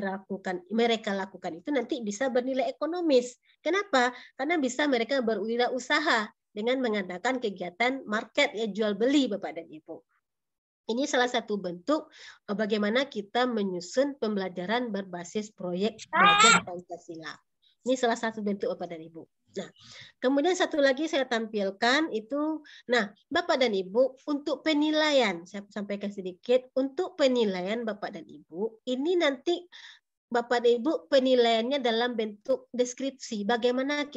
mereka lakukan itu nanti bisa bernilai ekonomis. Kenapa? Karena bisa mereka berwirausaha dengan mengadakan kegiatan market, ya, jual beli Bapak dan Ibu. Ini salah satu bentuk bagaimana kita menyusun pembelajaran berbasis proyek belajar Pancasila. Ini salah satu bentuk Bapak dan Ibu. Nah, kemudian satu lagi saya tampilkan itu, nah Bapak dan Ibu, untuk penilaian, saya sampaikan sedikit, untuk penilaian Bapak dan Ibu, ini nanti Bapak dan Ibu penilaiannya dalam bentuk deskripsi, bagaimana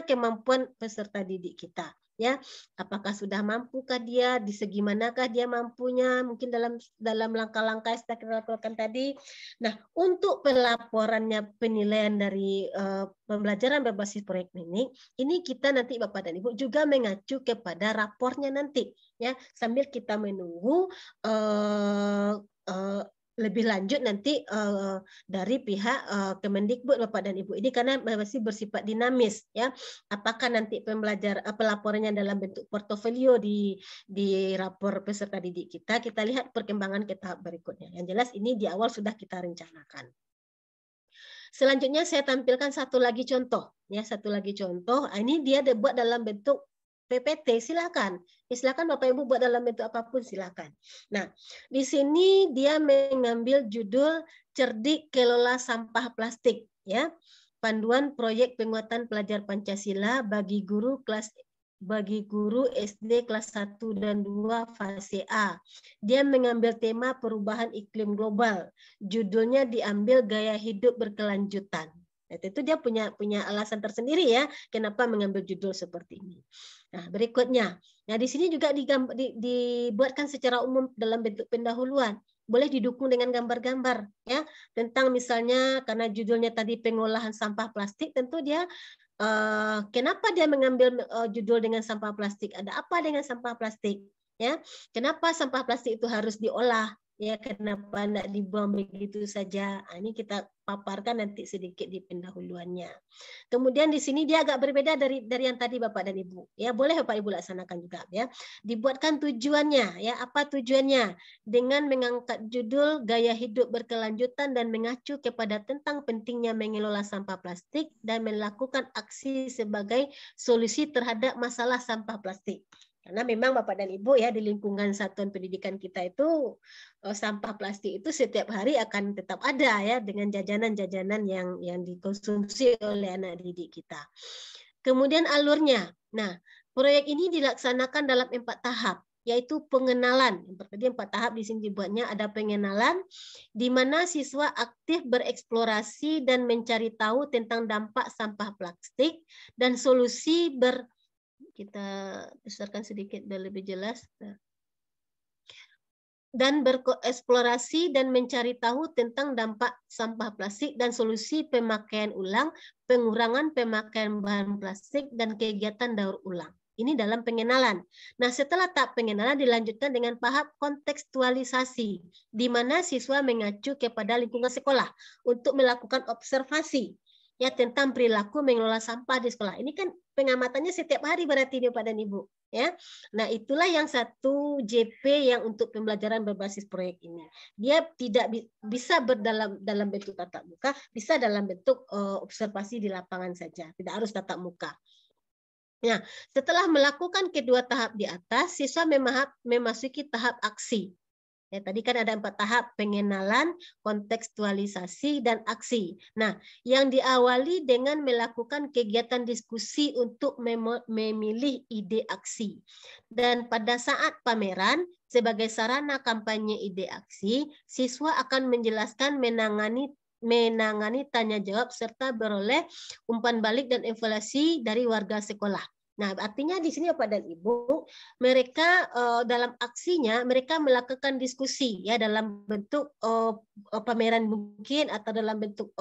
kemampuan peserta didik kita. Ya, apakah sudah mampukah dia, di segi manakah dia mampunya, mungkin dalam langkah-langkah yang kita lakukan tadi. Nah, untuk pelaporannya penilaian dari pembelajaran berbasis proyek ini kita nanti Bapak dan Ibu juga mengacu kepada rapornya nanti, ya, sambil kita menunggu lebih lanjut nanti dari pihak Kemendikbud Bapak dan Ibu ini, karena masih bersifat dinamis, ya. Apakah nanti pelaporannya dalam bentuk portofolio di rapor peserta didik kita lihat perkembangan ke tahap berikutnya. Yang jelas ini di awal sudah kita rencanakan. Selanjutnya saya tampilkan satu lagi contoh, ya, satu lagi contoh. Ini dia dibuat dalam bentuk PPT, silakan. Silakan Bapak Ibu buat dalam bentuk apapun, silakan. Nah, di sini dia mengambil judul Cerdik Kelola Sampah Plastik, ya. Panduan proyek penguatan pelajar Pancasila bagi guru SD kelas 1 dan 2 fase A. Dia mengambil tema perubahan iklim global. Judulnya diambil gaya hidup berkelanjutan. Itu dia punya alasan tersendiri, ya, kenapa mengambil judul seperti ini. Nah, berikutnya. Nah, di sini juga dibuatkan secara umum dalam bentuk pendahuluan. Boleh didukung dengan gambar-gambar, ya, tentang misalnya karena judulnya tadi pengolahan sampah plastik, tentu dia kenapa dia mengambil judul dengan sampah plastik? Ada apa dengan sampah plastik? Ya, kenapa sampah plastik itu harus diolah? Ya, kenapa tidak dibuang begitu saja? Nah, ini kita paparkan nanti sedikit di pendahuluannya. Kemudian di sini dia agak berbeda dari yang tadi Bapak dan Ibu. Ya, boleh Bapak Ibu laksanakan juga, ya. Dibuatkan tujuannya, ya. Apa tujuannya? Dengan mengangkat judul gaya hidup berkelanjutan dan mengacu kepada tentang pentingnya mengelola sampah plastik dan melakukan aksi sebagai solusi terhadap masalah sampah plastik. Karena memang Bapak dan Ibu, ya, di lingkungan satuan pendidikan kita itu sampah plastik itu setiap hari akan tetap ada, ya, dengan jajanan-jajanan yang dikonsumsi oleh anak didik kita. Kemudian alurnya. Nah, proyek ini dilaksanakan dalam 4 tahap, yaitu pengenalan. Jadi 4 tahap di sini dibuatnya, ada pengenalan di mana siswa aktif bereksplorasi dan mencari tahu tentang dampak sampah plastik dan solusi kita besarkan sedikit biar lebih jelas. Dan bereksplorasi dan mencari tahu tentang dampak sampah plastik dan solusi pemakaian ulang, pengurangan pemakaian bahan plastik, dan kegiatan daur ulang. Ini dalam pengenalan. Nah, setelah tahap pengenalan dilanjutkan dengan tahap kontekstualisasi, di mana siswa mengacu kepada lingkungan sekolah untuk melakukan observasi, ya, tentang perilaku mengelola sampah di sekolah. Ini kan pengamatannya setiap hari berarti Bapak dan Ibu, ya. Nah, itulah yang satu JP yang untuk pembelajaran berbasis proyek ini. Dia tidak bisa dalam bentuk tatap muka, bisa dalam bentuk observasi di lapangan saja, tidak harus tatap muka. Nah, setelah melakukan kedua tahap di atas, siswa memasuki tahap aksi. Ya, tadi kan ada 4 tahap, pengenalan, kontekstualisasi, dan aksi. Nah, yang diawali dengan melakukan kegiatan diskusi untuk memilih ide aksi. Dan pada saat pameran, sebagai sarana kampanye ide aksi, siswa akan menjelaskan menangani tanya jawab serta beroleh umpan balik dan evaluasi dari warga sekolah. Nah, artinya di sini Bapak dan Ibu, mereka dalam aksinya mereka melakukan diskusi, ya, dalam bentuk pameran mungkin atau dalam bentuk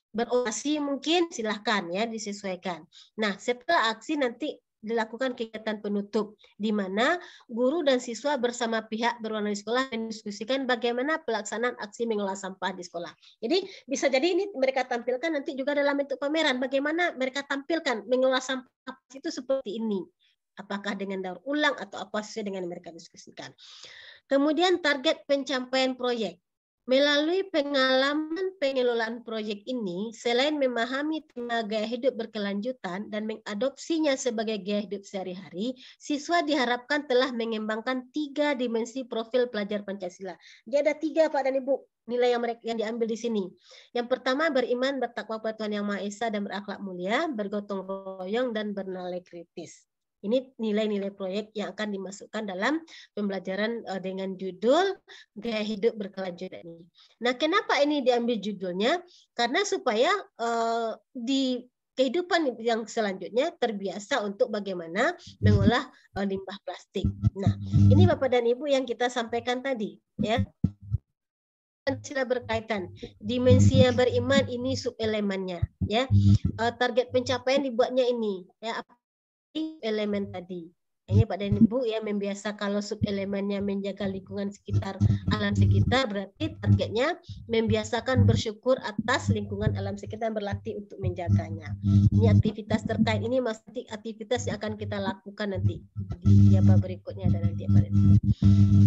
berorasi mungkin, silahkan, ya, disesuaikan. Nah, setelah aksi nanti dilakukan kegiatan penutup, di mana guru dan siswa bersama pihak berwenang di sekolah mendiskusikan bagaimana pelaksanaan aksi mengolah sampah di sekolah. Jadi bisa jadi ini mereka tampilkan nanti juga dalam bentuk pameran, bagaimana mereka tampilkan mengolah sampah itu seperti ini. Apakah dengan daur ulang atau apa sesuai dengan yang mereka diskusikan. Kemudian target pencapaian proyek. Melalui pengalaman pengelolaan proyek ini, selain memahami tema gaya hidup berkelanjutan dan mengadopsinya sebagai gaya hidup sehari-hari, siswa diharapkan telah mengembangkan 3 dimensi profil pelajar Pancasila. Jadi ada 3 Pak dan Ibu nilai yang diambil di sini. Yang pertama, beriman, bertakwa kepada Tuhan Yang Maha Esa dan berakhlak mulia, bergotong royong dan bernilai kritis. Ini nilai-nilai proyek yang akan dimasukkan dalam pembelajaran dengan judul gaya hidup berkelanjutan ini. Nah, kenapa ini diambil judulnya? Karena supaya di kehidupan yang selanjutnya terbiasa untuk bagaimana mengolah limbah plastik. Nah, ini Bapak dan Ibu yang kita sampaikan tadi, ya. Pancasila berkaitan. Dimensi yang beriman ini subelemennya, ya. Target pencapaian dibuatnya ini, ya, elemen tadi. Ini Pak dan Ibu ya, membiasa kalau subelemennya menjaga lingkungan sekitar, alam sekitar, berarti targetnya membiasakan bersyukur atas lingkungan alam sekitar, berlatih untuk menjaganya. Ini aktivitas terkait ini masih aktivitas yang akan kita lakukan nanti di apa berikutnya dan nanti apa.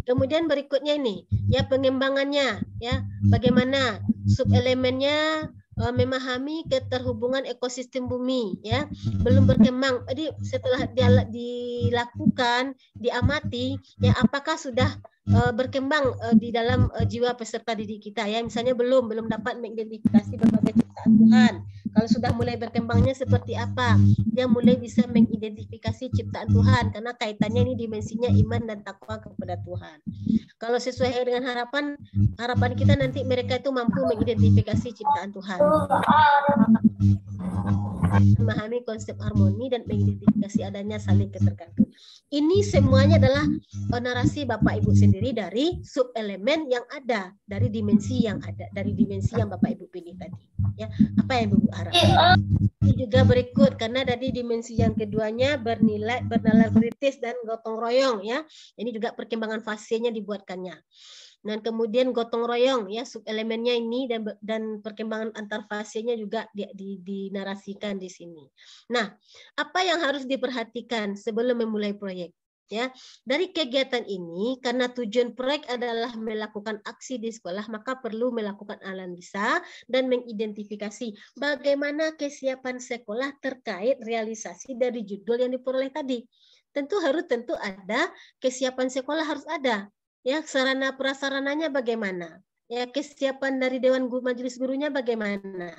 Kemudian berikutnya ini ya pengembangannya, ya bagaimana subelemennya memahami keterhubungan ekosistem bumi, ya belum berkembang. Jadi setelah dilakukan, diamati, ya apakah sudah berkembang di dalam jiwa peserta didik kita, ya misalnya belum dapat mengidentifikasi berbagai ciptaan Tuhan. Kalau sudah mulai berkembangnya seperti apa, dia mulai bisa mengidentifikasi ciptaan Tuhan karena kaitannya ini dimensinya iman dan takwa kepada Tuhan. Kalau sesuai dengan harapan kita nanti mereka itu mampu mengidentifikasi ciptaan Tuhan, memahami konsep harmoni dan mengidentifikasi adanya saling ketergantungan. Ini semuanya adalah narasi Bapak Ibu sendiri dari subelemen yang ada, dari dimensi yang ada, dari dimensi yang Bapak Ibu pilih tadi. Ya, apa yang Ibu harapkan? Ini juga berikut karena dari dimensi yang keduanya bernilai kritis dan gotong royong, ya. Ini juga perkembangan fasenya dibuatkannya. Dan kemudian gotong royong ya subelemennya ini dan perkembangan antar fasenya juga dinarasikan di sini. Nah, apa yang harus diperhatikan sebelum memulai proyek? Ya, dari kegiatan ini karena tujuan proyek adalah melakukan aksi di sekolah, maka perlu melakukan analisa dan mengidentifikasi bagaimana kesiapan sekolah terkait realisasi dari judul yang diperoleh tadi. Tentu ada kesiapan sekolah, harus ada. Ya, sarana prasarananya bagaimana? Ya, kesiapan dari Dewan Guru, Majelis Gurunya bagaimana?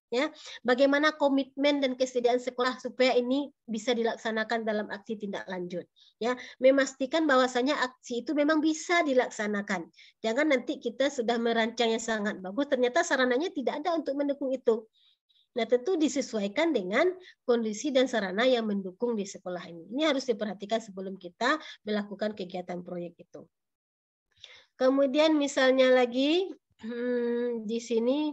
Ya, bagaimana komitmen dan kesediaan sekolah supaya ini bisa dilaksanakan dalam aksi tindak lanjut. Ya, memastikan bahwasanya aksi itu memang bisa dilaksanakan. Jangan nanti kita sudah merancang yang sangat bagus, ternyata sarananya tidak ada untuk mendukung itu. Nah, tentu disesuaikan dengan kondisi dan sarana yang mendukung di sekolah ini. Ini harus diperhatikan sebelum kita melakukan kegiatan proyek itu. Kemudian misalnya lagi di sini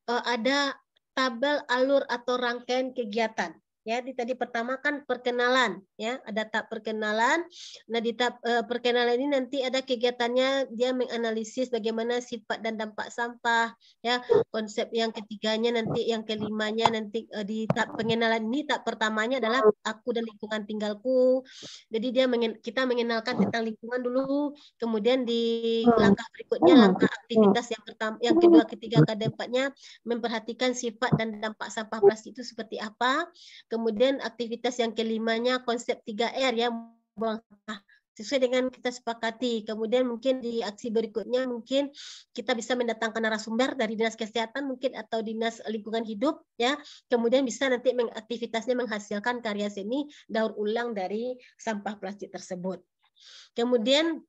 ada tabel alur atau rangkaian kegiatan. Ya, tadi pertama kan perkenalan, ya ada tahap perkenalan. Nah di tahap perkenalan ini nanti ada kegiatannya, dia menganalisis bagaimana sifat dan dampak sampah. Ya, konsep yang ketiganya nanti, yang kelimanya nanti di tahap pengenalan ini tahap pertamanya adalah aku dan lingkungan tinggalku. Jadi kita mengenalkan tentang lingkungan dulu, kemudian di langkah berikutnya langkah aktivitas yang pertama, yang kedua, ketiga, keempatnya memperhatikan sifat dan dampak sampah plastik itu seperti apa. Kemudian aktivitas yang kelimanya konsep 3R ya, buang sampah sesuai dengan kita sepakati. Kemudian mungkin di aksi berikutnya mungkin kita bisa mendatangkan narasumber dari Dinas Kesehatan mungkin atau Dinas Lingkungan Hidup ya. Kemudian bisa nanti aktivitasnya menghasilkan karya seni daur ulang dari sampah plastik tersebut. Kemudian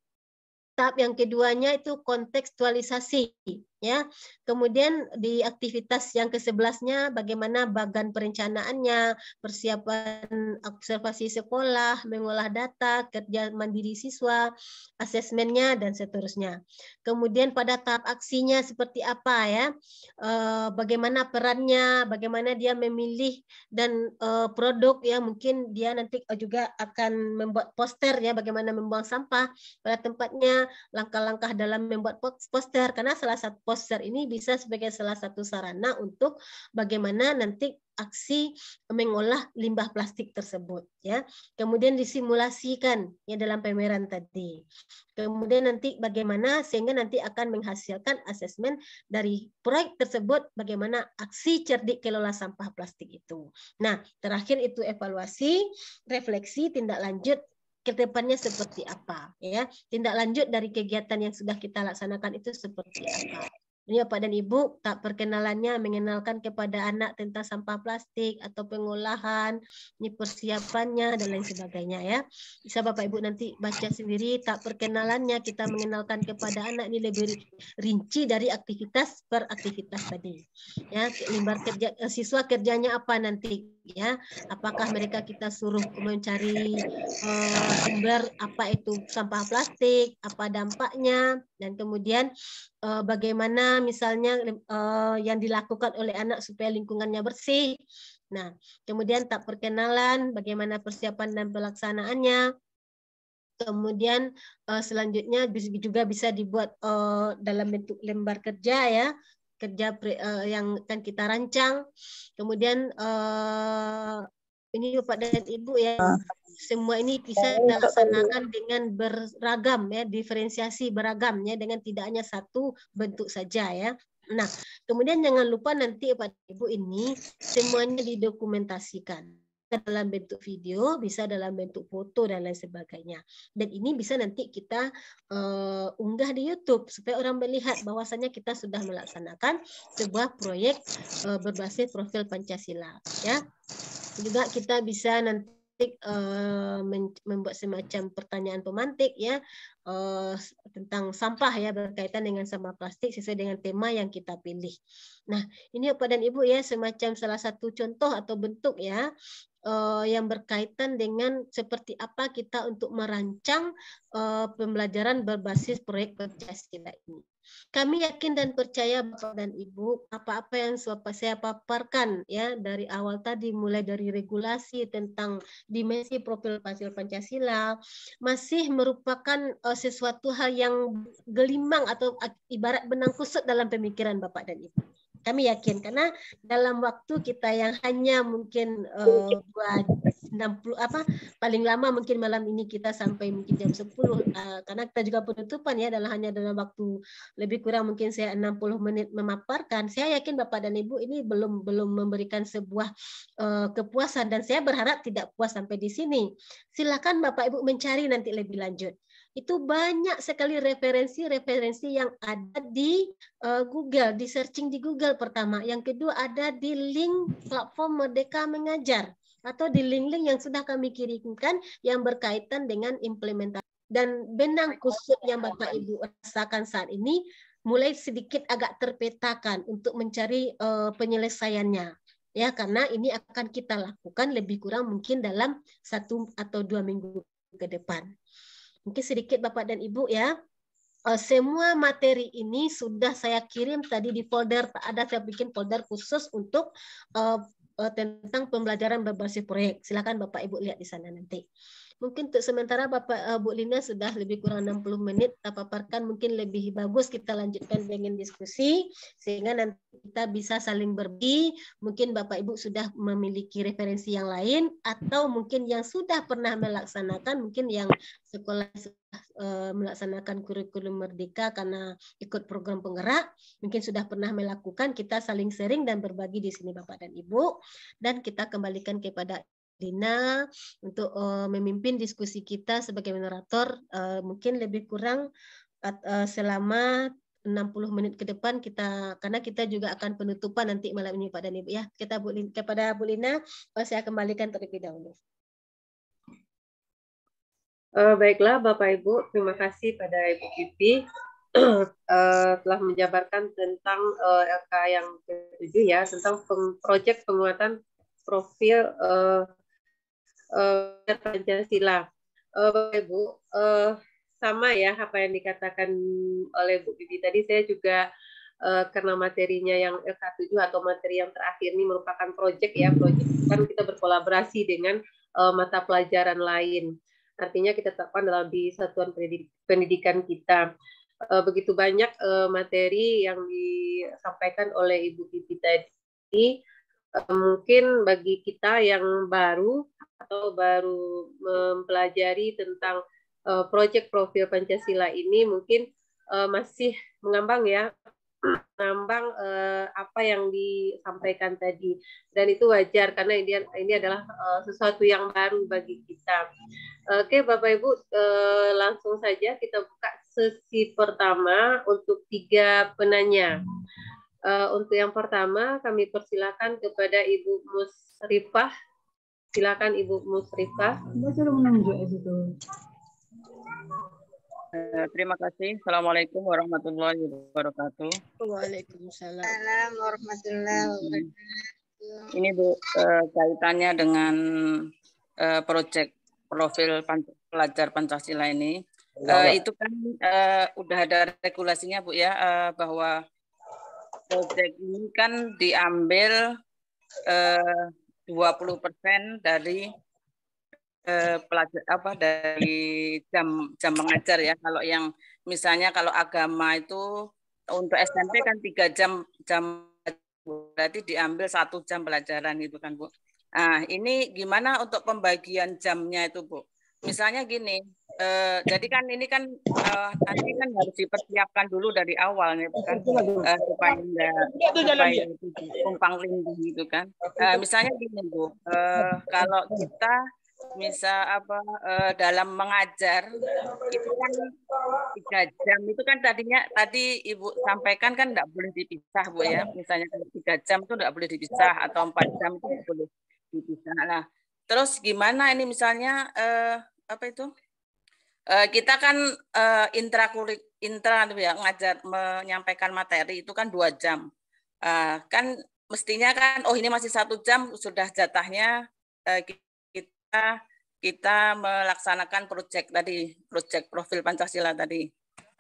tahap yang keduanya itu kontekstualisasi ya. Kemudian di aktivitas yang ke-11-nya bagaimana bagan perencanaannya, persiapan observasi sekolah, mengolah data, kerja mandiri siswa, asesmennya dan seterusnya. Kemudian pada tahap aksinya seperti apa ya? Bagaimana perannya, bagaimana dia memilih dan produk ya, mungkin dia nanti juga akan membuat poster ya, bagaimana membuang sampah pada tempatnya, langkah-langkah dalam membuat poster, karena salah satu poster ini bisa sebagai salah satu sarana untuk bagaimana nanti aksi mengolah limbah plastik tersebut ya. Kemudian disimulasikan ya dalam pameran tadi. Kemudian nanti bagaimana sehingga nanti akan menghasilkan asesmen dari proyek tersebut bagaimana aksi cerdik kelola sampah plastik itu. Nah, terakhir itu evaluasi, refleksi, tindak lanjut ke depannya seperti apa ya. Tindak lanjut dari kegiatan yang sudah kita laksanakan itu seperti apa. Ini Bapak dan Ibu, tak perkenalannya mengenalkan kepada anak tentang sampah plastik atau pengolahan, ini persiapannya dan lain sebagainya ya. Bisa Bapak Ibu nanti baca sendiri tak perkenalannya, kita mengenalkan kepada anak ini lebih rinci dari aktivitas per aktivitas tadi. Ya, limbar kerja siswa kerjanya apa nanti ya? Apakah mereka kita suruh mencari sumber apa itu sampah plastik, apa dampaknya, dan kemudian bagaimana misalnya yang dilakukan oleh anak supaya lingkungannya bersih. Nah, kemudian tak perkenalan, bagaimana persiapan dan pelaksanaannya. Kemudian selanjutnya juga bisa dibuat dalam bentuk lembar kerja ya, kerja yang akan kita rancang. Kemudian ini Bapak dan Ibu ya, semua ini bisa kita laksanakan dengan beragam ya, diferensiasi beragam ya, dengan tidak hanya satu bentuk saja ya. Nah, kemudian jangan lupa nanti Bapak Ibu ini semuanya didokumentasikan dalam bentuk video, bisa dalam bentuk foto dan lain sebagainya. Dan ini bisa nanti kita unggah di YouTube supaya orang melihat bahwasannya kita sudah melaksanakan sebuah proyek berbasis profil Pancasila ya. Juga kita bisa nanti membuat semacam pertanyaan pemantik ya tentang sampah ya, berkaitan dengan sampah plastik sesuai dengan tema yang kita pilih. Nah, ini Bapak dan Ibu ya, semacam salah satu contoh atau bentuk ya yang berkaitan dengan seperti apa kita untuk merancang pembelajaran berbasis proyek Pancasila ini. Kami yakin dan percaya Bapak dan Ibu, apa-apa yang saya paparkan ya dari awal tadi, mulai dari regulasi tentang dimensi profil Pancasila, masih merupakan sesuatu hal yang gelimang atau ibarat benang kusut dalam pemikiran Bapak dan Ibu. Kami yakin karena dalam waktu kita yang hanya mungkin 60 paling lama mungkin malam ini kita sampai mungkin jam 10 karena kita juga penutupan ya, hanya dalam waktu lebih kurang mungkin saya 60 menit memaparkan. Saya yakin Bapak dan Ibu ini belum memberikan sebuah kepuasan, dan saya berharap tidak puas sampai di sini. Silakan Bapak Ibu mencari nanti lebih lanjut. Itu banyak sekali referensi yang ada di Google, di searching di Google pertama. Yang kedua ada di link platform Merdeka Mengajar atau di link-link yang sudah kami kirimkan yang berkaitan dengan implementasi. Dan benang kusut yang Bapak Ibu rasakan saat ini mulai sedikit agak terpetakan untuk mencari penyelesaiannya. Ya, karena ini akan kita lakukan lebih kurang mungkin dalam 1 atau 2 minggu ke depan. Mungkin sedikit Bapak dan Ibu ya. Semua materi ini sudah saya kirim tadi di folder, saya bikin folder khusus untuk tentang pembelajaran berbasis proyek. Silakan Bapak Ibu lihat di sana nanti. Mungkin untuk sementara Bapak Bu Lina sudah lebih kurang 60 menit kita paparkan, mungkin lebih bagus kita lanjutkan dengan diskusi sehingga nanti kita bisa saling berbagi. Mungkin Bapak Ibu sudah memiliki referensi yang lain atau mungkin yang sudah pernah melaksanakan, mungkin yang sekolah melaksanakan kurikulum Merdeka karena ikut program penggerak, mungkin sudah pernah melakukan. Kita saling sharing dan berbagi di sini Bapak dan Ibu, dan kita kembalikan kepada Lina untuk memimpin diskusi kita sebagai moderator, mungkin lebih kurang selama 60 menit ke depan kita, karena kita juga akan penutupan nanti malam ini Pak dan Ibu ya. Kita kepada Bu Lina, saya kembalikan terlebih dahulu. Baiklah Bapak Ibu, terima kasih pada Ibu Pipi telah menjabarkan tentang LK yang ke-7 ya, tentang proyek penguatan profil Pancasila. Bapak Ibu, sama ya apa yang dikatakan oleh Bu Bibi tadi, saya juga karena materinya yang LK7 atau materi yang terakhir ini merupakan proyek ya, kan kita berkolaborasi dengan mata pelajaran lain. Artinya kita tetapkan dalam di satuan pendidikan kita. begitu banyak materi yang disampaikan oleh Ibu Pipi tadi. Mungkin bagi kita yang baru atau baru mempelajari tentang proyek profil Pancasila ini mungkin masih mengambang ya, mengambang apa yang disampaikan tadi, dan itu wajar karena ini adalah sesuatu yang baru bagi kita. Oke Bapak Ibu, langsung saja kita buka sesi pertama untuk 3 penanya. Untuk yang pertama kami persilakan kepada Ibu Musrifah. Silakan Ibu Musrifah. Terima kasih. Assalamualaikum warahmatullahi wabarakatuh. Waalaikumsalam warahmatullahi wabarakatuh. Ini Bu, kaitannya dengan proyek profil pelajar Pancasila ini. Itu kan udah ada regulasinya Bu ya, bahwa proyek ini kan diambil 20% dari pelajar dari jam mengajar ya. Kalau yang misalnya kalau agama itu untuk SMP kan 3 jam berarti diambil 1 jam pelajaran itu kan Bu. Nah ini gimana untuk pembagian jamnya itu Bu? Misalnya gini, jadi kan ini kan nanti kan harus dipersiapkan dulu dari awal nih kan, supaya tumpang tindih gitu kan. Misalnya gini Bu, kalau kita dalam mengajar itu kan 3 jam itu kan tadi Ibu sampaikan kan enggak boleh dipisah Bu ya. Misalnya 3 jam itu enggak boleh dipisah atau 4 jam itu enggak boleh dipisah. Nah, terus gimana ini misalnya kita kan intra ya, ngajar menyampaikan materi itu kan 2 jam. Kan mestinya kan ini masih 1 jam sudah jatahnya kita melaksanakan proyek profil Pancasila tadi.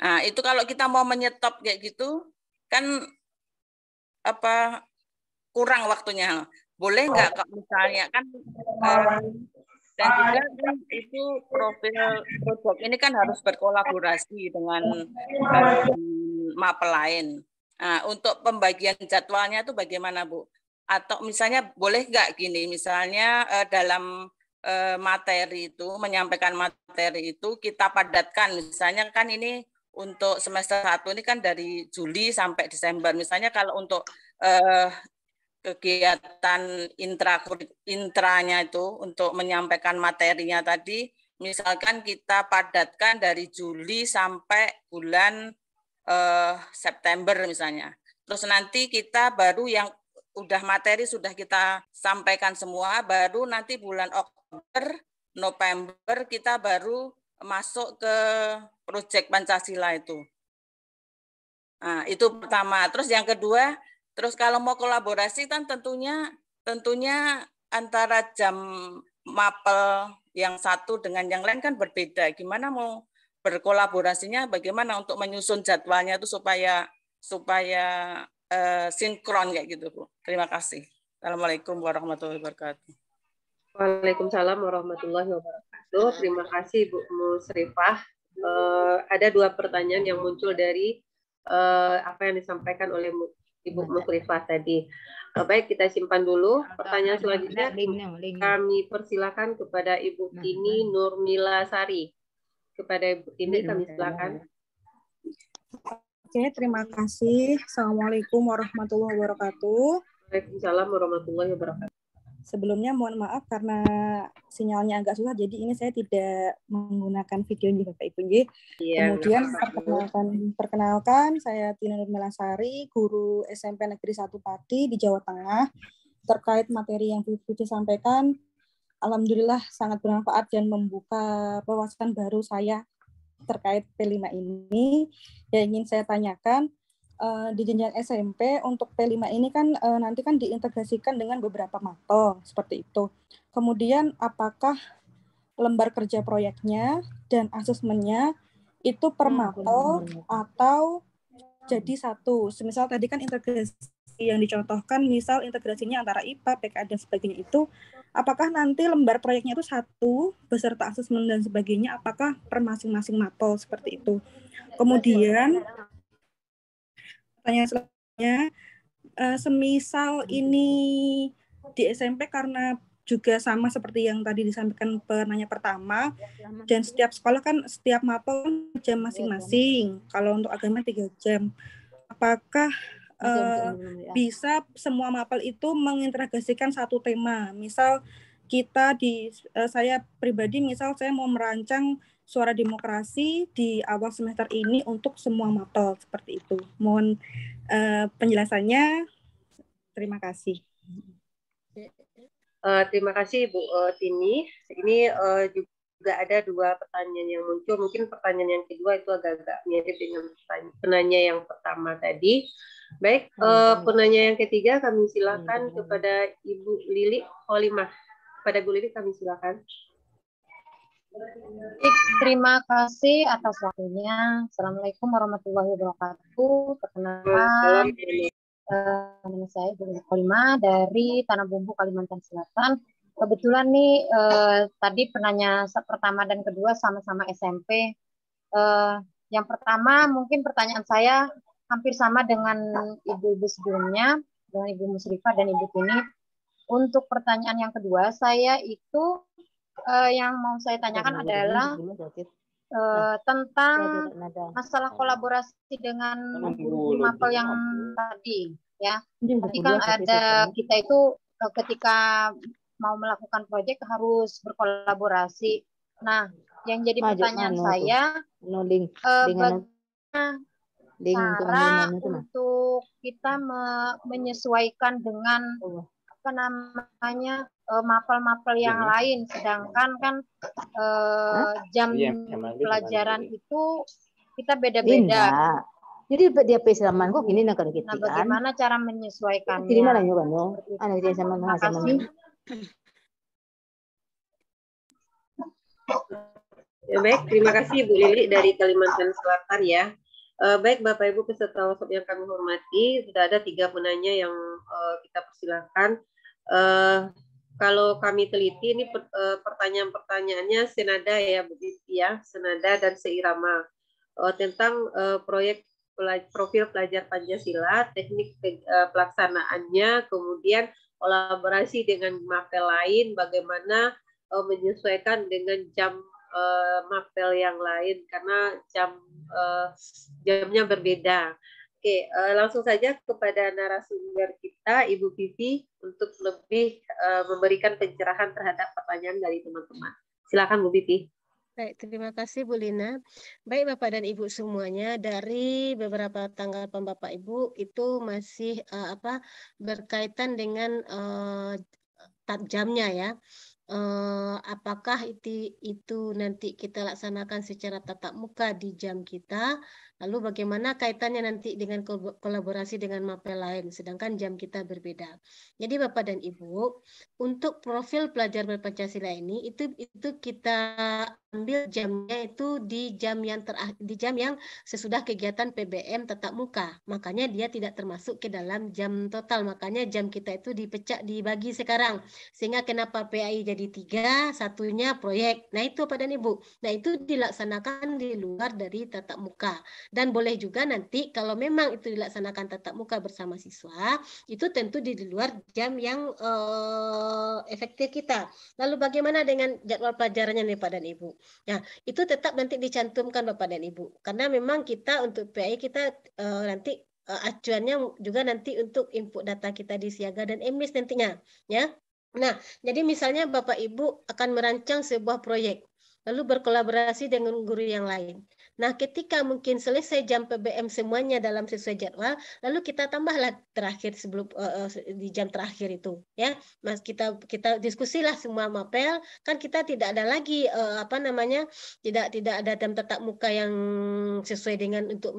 Nah, itu kalau kita mau menyetop kayak gitu kan kurang waktunya. Boleh nggak kalau misalnya kan dan juga kan itu profil proyek ini kan harus berkolaborasi dengan mapel lain. Nah, untuk pembagian jadwalnya itu bagaimana Bu? Atau misalnya boleh nggak gini, misalnya dalam materi itu, menyampaikan materi itu kita padatkan. Misalnya kan ini untuk semester 1 ini kan dari Juli sampai Desember. Misalnya kalau untuk kegiatan intranya itu untuk menyampaikan materinya tadi, misalkan kita padatkan dari Juli sampai bulan September misalnya. Terus nanti kita baru yang udah materi sudah kita sampaikan semua, baru nanti bulan Oktober, November kita baru masuk ke proyek Pancasila itu. Nah, itu pertama. Terus yang kedua, terus kalau mau kolaborasi kan tentunya antara jam mapel yang satu dengan yang lain kan berbeda. Gimana mau berkolaborasinya, bagaimana untuk menyusun jadwalnya itu supaya sinkron kayak gitu Bu. Terima kasih. Assalamualaikum warahmatullahi wabarakatuh. Waalaikumsalam warahmatullahi wabarakatuh. Terima kasih Bu Musrifah. Ada 2 pertanyaan yang muncul dari apa yang disampaikan oleh Ibu Musrifah tadi. Baik, kita simpan dulu. Pertanyaan selanjutnya kami persilakan kepada Ibu Tini Nurmila Sari. Kepada Ibu Tini kami silakan. Oke, terima kasih. Assalamualaikum warahmatullahi wabarakatuh. Waalaikumsalam warahmatullahi wabarakatuh. Sebelumnya mohon maaf karena sinyalnya agak susah, jadi ini saya tidak menggunakan video ini Bapak Ibu. Iya, kemudian perkenalkan, saya Tina Nurmila Sari, guru SMP Negeri 1 Pati di Jawa Tengah. Terkait materi yang disampaikan, alhamdulillah sangat bermanfaat dan membuka wawasan baru saya terkait P5 ini. Yang ingin saya tanyakan, di jenjang SMP untuk P5 ini kan nanti kan diintegrasikan dengan beberapa mapel seperti itu. Kemudian apakah lembar kerja proyeknya dan asesmennya itu per mapel atau jadi satu? Semisal tadi kan integrasi yang dicontohkan, misal integrasinya antara IPA, PK, dan sebagainya itu, apakah nanti lembar proyeknya itu satu, beserta asesmen dan sebagainya, apakah per masing-masing mapel seperti itu. Kemudian, pertanyaan selanjutnya, semisal ini di SMP karena juga sama seperti yang tadi disampaikan penanya pertama, dan setiap sekolah kan setiap mapel jam masing-masing. Kalau untuk agama 3 jam. Apakah bisa semua mapel itu mengintegrasikan satu tema? Misal kita saya pribadi, misal saya mau merancang suara demokrasi di awal semester ini untuk semua mapel seperti itu. Mohon penjelasannya. Terima kasih. Terima kasih Bu Tini. Ini juga ada 2 pertanyaan yang muncul. Mungkin pertanyaan yang kedua itu agak-agak mirip dengan penanya yang pertama tadi. Baik, penanya yang ketiga kami silakan kepada Ibu Lili Holimah. Kepada Bu Lili kami silakan. Terima kasih atas waktunya. Assalamualaikum warahmatullahi wabarakatuh. Perkenalkan, nama saya Bu Lili Holimah dari Tanah Bumbu, Kalimantan Selatan. Kebetulan nih tadi penanya pertama dan kedua sama-sama SMP. Yang pertama mungkin pertanyaan saya hampir sama dengan ibu-ibu sebelumnya, dengan Ibu Musrifah dan Ibu Tini. Untuk pertanyaan yang kedua, saya itu yang mau saya tanyakan adalah tentang masalah kolaborasi dengan mapel yang tadi, ya. Tadi kan ada kita itu ketika mau melakukan proyek harus berkolaborasi. Nah, yang jadi pertanyaan saya, bagaimana cara untuk kita menyesuaikan dengan apa namanya mapel-mapel yang lain, sedangkan kan jam pelajaran itu kita beda-beda. Jadi dia pesaman kok gini nak kita. Nah, bagaimana cara menyesuaikannya? Jadi mana juga no? Anak dia sama Ya, baik, terima kasih Bu Lili dari Kalimantan Selatan ya. Baik Bapak Ibu peserta workshop yang kami hormati, sudah ada 3 penanya yang kita persilahkan. Kalau kami teliti ini pertanyaan-pertanyaannya senada ya begitu ya, senada dan seirama tentang proyek profil pelajar Pancasila, teknik pelaksanaannya, kemudian kolaborasi dengan mapel lain, bagaimana menyesuaikan dengan jam mapel yang lain karena jamnya berbeda. Oke, langsung saja kepada narasumber kita, Ibu Vivi, untuk lebih memberikan pencerahan terhadap pertanyaan dari teman-teman. Silakan Bu Vivi. Baik, terima kasih Bu Lina. Baik Bapak dan Ibu semuanya, dari beberapa tanggapan Bapak Ibu itu masih berkaitan dengan jamnya ya. Apakah itu nanti kita laksanakan secara tatap muka di jam kita, lalu bagaimana kaitannya nanti dengan kolaborasi dengan mapel lain, sedangkan jam kita berbeda. Jadi Bapak dan Ibu, untuk profil pelajar berpancasila ini itu kita ambil jamnya itu di jam yang sesudah kegiatan PBM tatap muka. Makanya dia tidak termasuk ke dalam jam total. Makanya jam kita itu dibagi sekarang. Sehingga kenapa PAI jadi 3, satunya proyek. Nah itu Bapak dan Ibu. Nah itu dilaksanakan di luar dari tatap muka. Dan boleh juga nanti kalau memang itu dilaksanakan tatap muka bersama siswa, itu tentu di luar jam yang efektif kita. Lalu bagaimana dengan jadwal pelajarannya nih Pak dan Ibu? Nah, itu tetap nanti dicantumkan Bapak dan Ibu. Karena memang kita untuk PAI kita nanti acuannya juga nanti untuk input data kita di Siaga dan MIS nantinya, ya. Nah, jadi misalnya Bapak Ibu akan merancang sebuah proyek, lalu berkolaborasi dengan guru yang lain. Nah, ketika mungkin selesai jam PBM semuanya dalam sesuai jadwal, lalu kita tambahlah terakhir sebelum di jam terakhir itu, ya. Mas kita diskusilah semua mapel, kan kita tidak ada lagi tidak ada jam tatap muka yang sesuai dengan untuk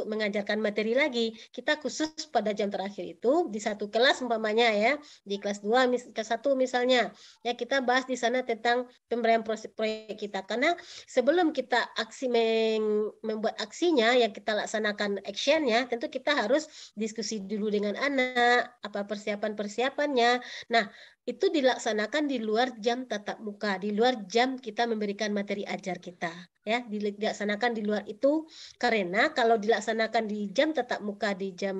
mengajarkan materi lagi. Kita khusus pada jam terakhir itu di satu kelas umpamanya ya, di kelas 2 kelas 1 misalnya. Ya, kita bahas di sana tentang pemberian proyek kita, karena sebelum kita aksi membuat aksinya, yang kita laksanakan actionnya, tentu kita harus diskusi dulu dengan anak, apa persiapan-persiapannya. Nah, itu dilaksanakan di luar jam tatap muka, di luar jam kita memberikan materi ajar kita. Ya, dilaksanakan di luar itu, karena kalau dilaksanakan di jam tatap muka, di jam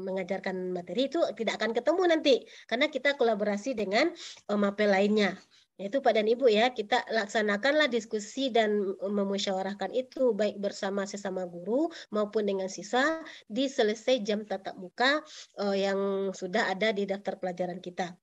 mengajarkan materi, itu tidak akan ketemu nanti, karena kita kolaborasi dengan mapel lainnya. Itu Pak dan Ibu ya, kita laksanakanlah diskusi dan memusyawarahkan itu baik bersama sesama guru maupun dengan siswa di selesai jam tatap muka yang sudah ada di daftar pelajaran kita.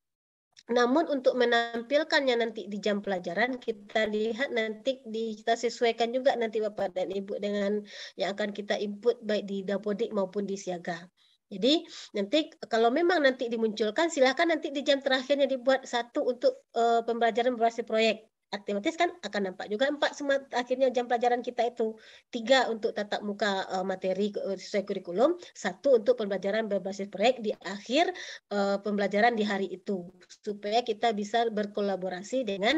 Namun untuk menampilkannya nanti di jam pelajaran, kita lihat nanti kita sesuaikan juga nanti Bapak dan Ibu dengan yang akan kita input baik di Dapodik maupun di Siaga. Jadi nanti kalau memang nanti dimunculkan, silakan nanti di jam terakhirnya dibuat satu untuk pembelajaran berbasis proyek. Otomatis kan akan nampak juga 4 semua akhirnya jam pelajaran kita itu. 3 untuk tatap muka materi sesuai kurikulum, 1 untuk pembelajaran berbasis proyek di akhir pembelajaran di hari itu, supaya kita bisa berkolaborasi dengan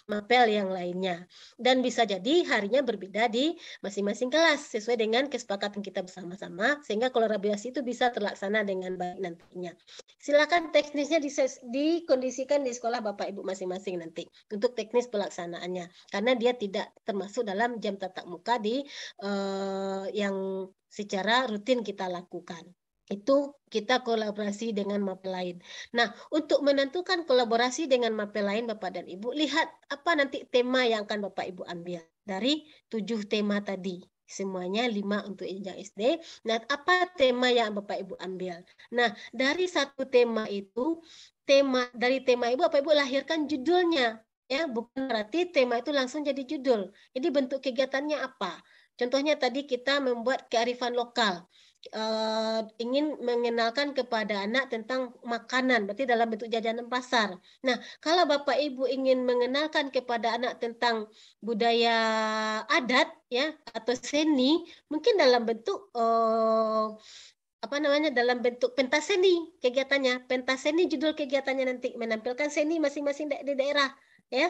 mapel yang lainnya. Dan bisa jadi harinya berbeda di masing-masing kelas sesuai dengan kesepakatan kita bersama-sama, sehingga kolaborasi itu bisa terlaksana dengan baik nantinya. Silakan teknisnya dikondisikan di sekolah Bapak Ibu masing-masing nanti untuk teknis pelaksanaannya, karena dia tidak termasuk dalam jam tatap muka di yang secara rutin kita lakukan. Itu kita kolaborasi dengan mapel lain. Nah, untuk menentukan kolaborasi dengan mapel lain Bapak dan Ibu, lihat apa nanti tema yang akan Bapak Ibu ambil dari 7 tema tadi. Semuanya 5 untuk jenjang SD. Nah, apa tema yang Bapak Ibu ambil? Nah, dari satu tema itu, dari tema Ibu, Bapak Ibu lahirkan judulnya. Ya, bukan berarti tema itu langsung jadi judul. Jadi bentuk kegiatannya apa? Contohnya tadi kita membuat kearifan lokal. Ingin mengenalkan kepada anak tentang makanan, berarti dalam bentuk jajanan pasar. Nah, kalau Bapak Ibu ingin mengenalkan kepada anak tentang budaya adat ya atau seni, mungkin dalam bentuk dalam bentuk pentas seni kegiatannya. Pentas seni judul kegiatannya nanti menampilkan seni masing-masing di daerah ya.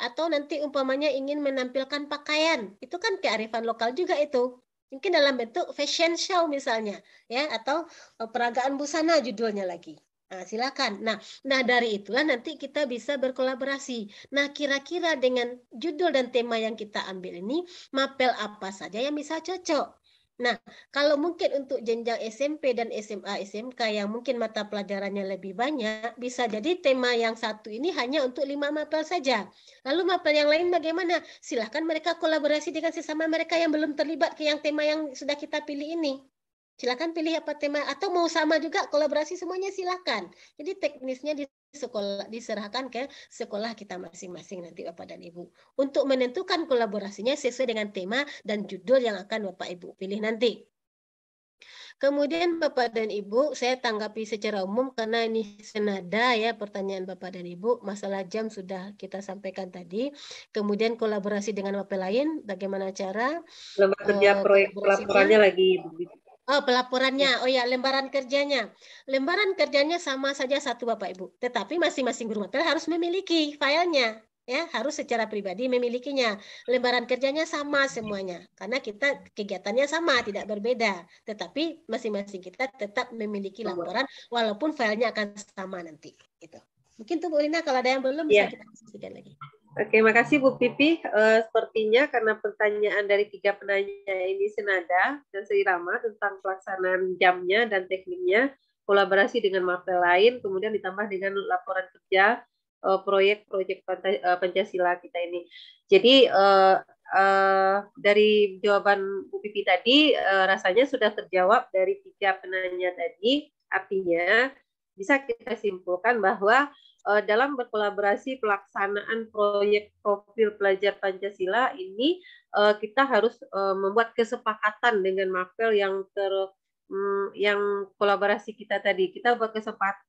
Atau nanti umpamanya ingin menampilkan pakaian, itu kan kearifan lokal juga itu. Mungkin dalam bentuk fashion show misalnya, ya, atau peragaan busana judulnya lagi. Nah, silakan. Nah, dari itulah nanti kita bisa berkolaborasi. Nah, kira-kira dengan judul dan tema yang kita ambil ini, mapel apa saja yang bisa cocok? Nah, kalau mungkin untuk jenjang SMP dan SMA, SMK yang mungkin mata pelajarannya lebih banyak, bisa jadi tema yang satu ini hanya untuk 5 mapel saja. Lalu mapel yang lain bagaimana? Silahkan mereka kolaborasi dengan sesama mereka yang belum terlibat ke yang tema yang sudah kita pilih ini. Silahkan pilih apa tema, atau mau sama juga kolaborasi semuanya silahkan. Jadi teknisnya di sekolah diserahkan ke sekolah kita masing-masing nanti Bapak dan Ibu. Untuk menentukan kolaborasinya sesuai dengan tema dan judul yang akan Bapak Ibu pilih nanti. Kemudian Bapak dan Ibu, saya tanggapi secara umum karena ini senada ya pertanyaan Bapak dan Ibu. Masalah jam sudah kita sampaikan tadi. Kemudian kolaborasi dengan mapel lain, bagaimana cara? Lembar kerja proyek pelaporannya lagi. Oh, pelaporannya. Oh ya, lembaran kerjanya. Lembaran kerjanya sama saja satu Bapak Ibu. Tetapi masing-masing guru mapel harus memiliki filenya. Ya, harus secara pribadi memilikinya. Lembaran kerjanya sama semuanya. Karena kita kegiatannya sama, tidak berbeda. Tetapi masing-masing kita tetap memiliki laporan walaupun filenya akan sama nanti. Gitu. Mungkin tuh Bu Rina kalau ada yang belum bisa kita diskusikan lagi. Oke, makasih Bu Pipi. Sepertinya karena pertanyaan dari 3 penanya ini senada dan seirama tentang pelaksanaan jamnya dan tekniknya, kolaborasi dengan mapel lain, kemudian ditambah dengan laporan kerja proyek-proyek Pancasila kita ini. Jadi dari jawaban Bu Pipi tadi rasanya sudah terjawab dari 3 penanya tadi. Artinya bisa kita simpulkan bahwa dalam berkolaborasi pelaksanaan proyek profil pelajar Pancasila ini kita harus membuat kesepakatan dengan mapel yang yang kolaborasi kita tadi. Kita buat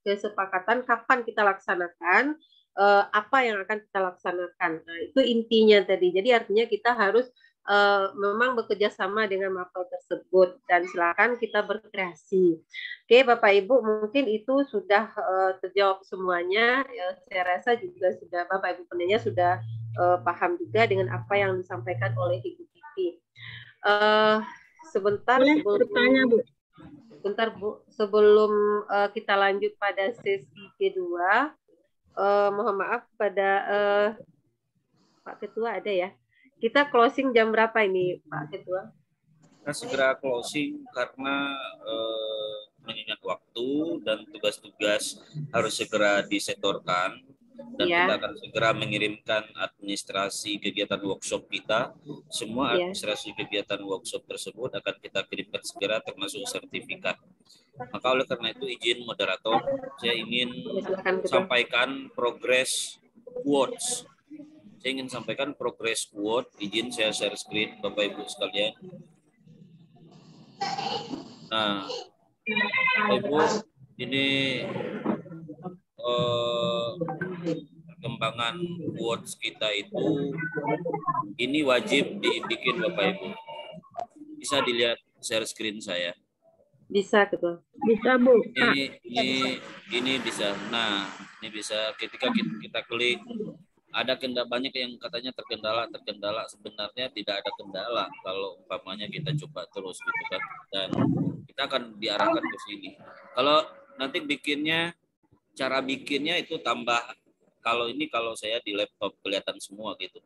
kesepakatan kapan kita laksanakan, apa yang akan kita laksanakan. Nah, itu intinya tadi. Jadi artinya kita harus memang bekerja sama dengan mapel tersebut dan silakan kita berkreasi. Oke, Bapak Ibu, mungkin itu sudah terjawab semuanya. Saya rasa juga sudah Bapak Ibu penanya sudah paham juga dengan apa yang disampaikan oleh Ibu Pipi. Sebentar Boleh sebelum bertanya, Bu? Sebentar Bu, sebelum kita lanjut pada sesi kedua, mohon maaf pada Pak Ketua ada ya. Kita closing jam berapa ini Pak Ketua? Kita segera closing karena mengingat waktu dan tugas-tugas harus segera disetorkan. Dan kita akan segera mengirimkan administrasi kegiatan workshop kita. Semua administrasi kegiatan workshop tersebut akan kita kirimkan segera termasuk sertifikat. Maka oleh karena itu izin moderator, saya ingin sampaikan progress quotes. Saya ingin sampaikan progress quote. Izin saya share screen Bapak Ibu sekalian. Nah, Bapak Ibu, ini perkembangan quotes kita itu ini wajib dibikin Bapak Ibu. Bisa dilihat share screen saya. Bisa Ketua. Bisa Bu. Ini bisa. Nah, ini bisa ketika kita klik ada banyak yang katanya terkendala. Sebenarnya tidak ada kendala kalau umpamanya kita coba terus gitu kan. Dan kita akan diarahkan ke sini. Kalau nanti cara bikinnya itu tambah. Kalau saya di laptop kelihatan semua gitu.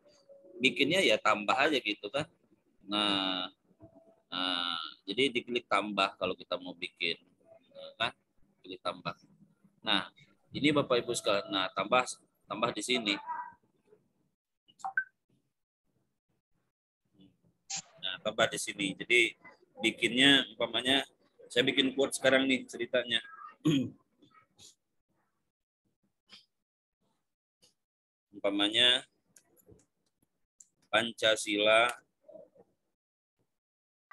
Bikinnya ya tambah aja gitu kan. Nah, jadi diklik tambah kalau kita mau bikin. Kan? Klik tambah. Nah, ini Bapak Ibu sekalian. Nah, tambah di sini. Nah, tambah di sini. Jadi bikinnya umpamanya saya bikin quote sekarang nih ceritanya. Umpamanya Pancasila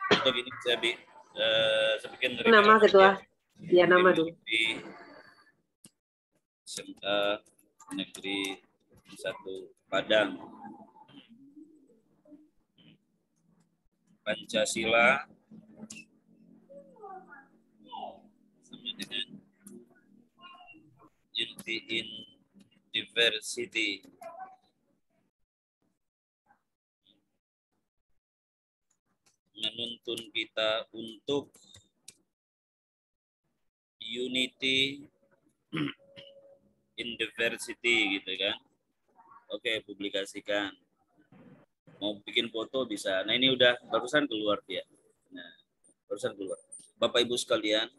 atau gini saya bikin nama Ketua. Ya nama dulu. SMA Negeri 1 Padang. Pancasila sama dengan Unity in Diversity. Menuntun kita untuk unity in diversity gitu kan. Oke, publikasikan. Mau bikin foto bisa. Nah, ini udah barusan keluar dia. Nah, barusan keluar. Bapak Ibu sekalian,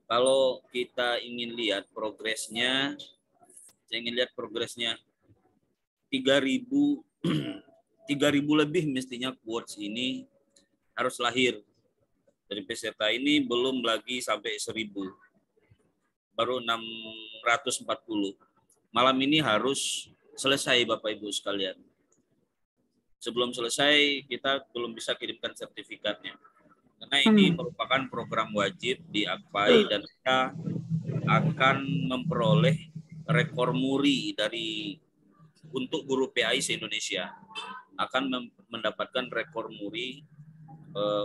kalau kita ingin lihat progresnya, saya ingin lihat progresnya 3.000 lebih mestinya quotes ini harus lahir dari peserta ini, belum lagi sampai 1.000, baru 640. Malam ini harus selesai Bapak Ibu sekalian. Sebelum selesai kita belum bisa kirimkan sertifikatnya karena ini merupakan program wajib di AKPAI dan kita akan memperoleh rekor muri untuk guru PAI se-Indonesia, akan mendapatkan rekor muri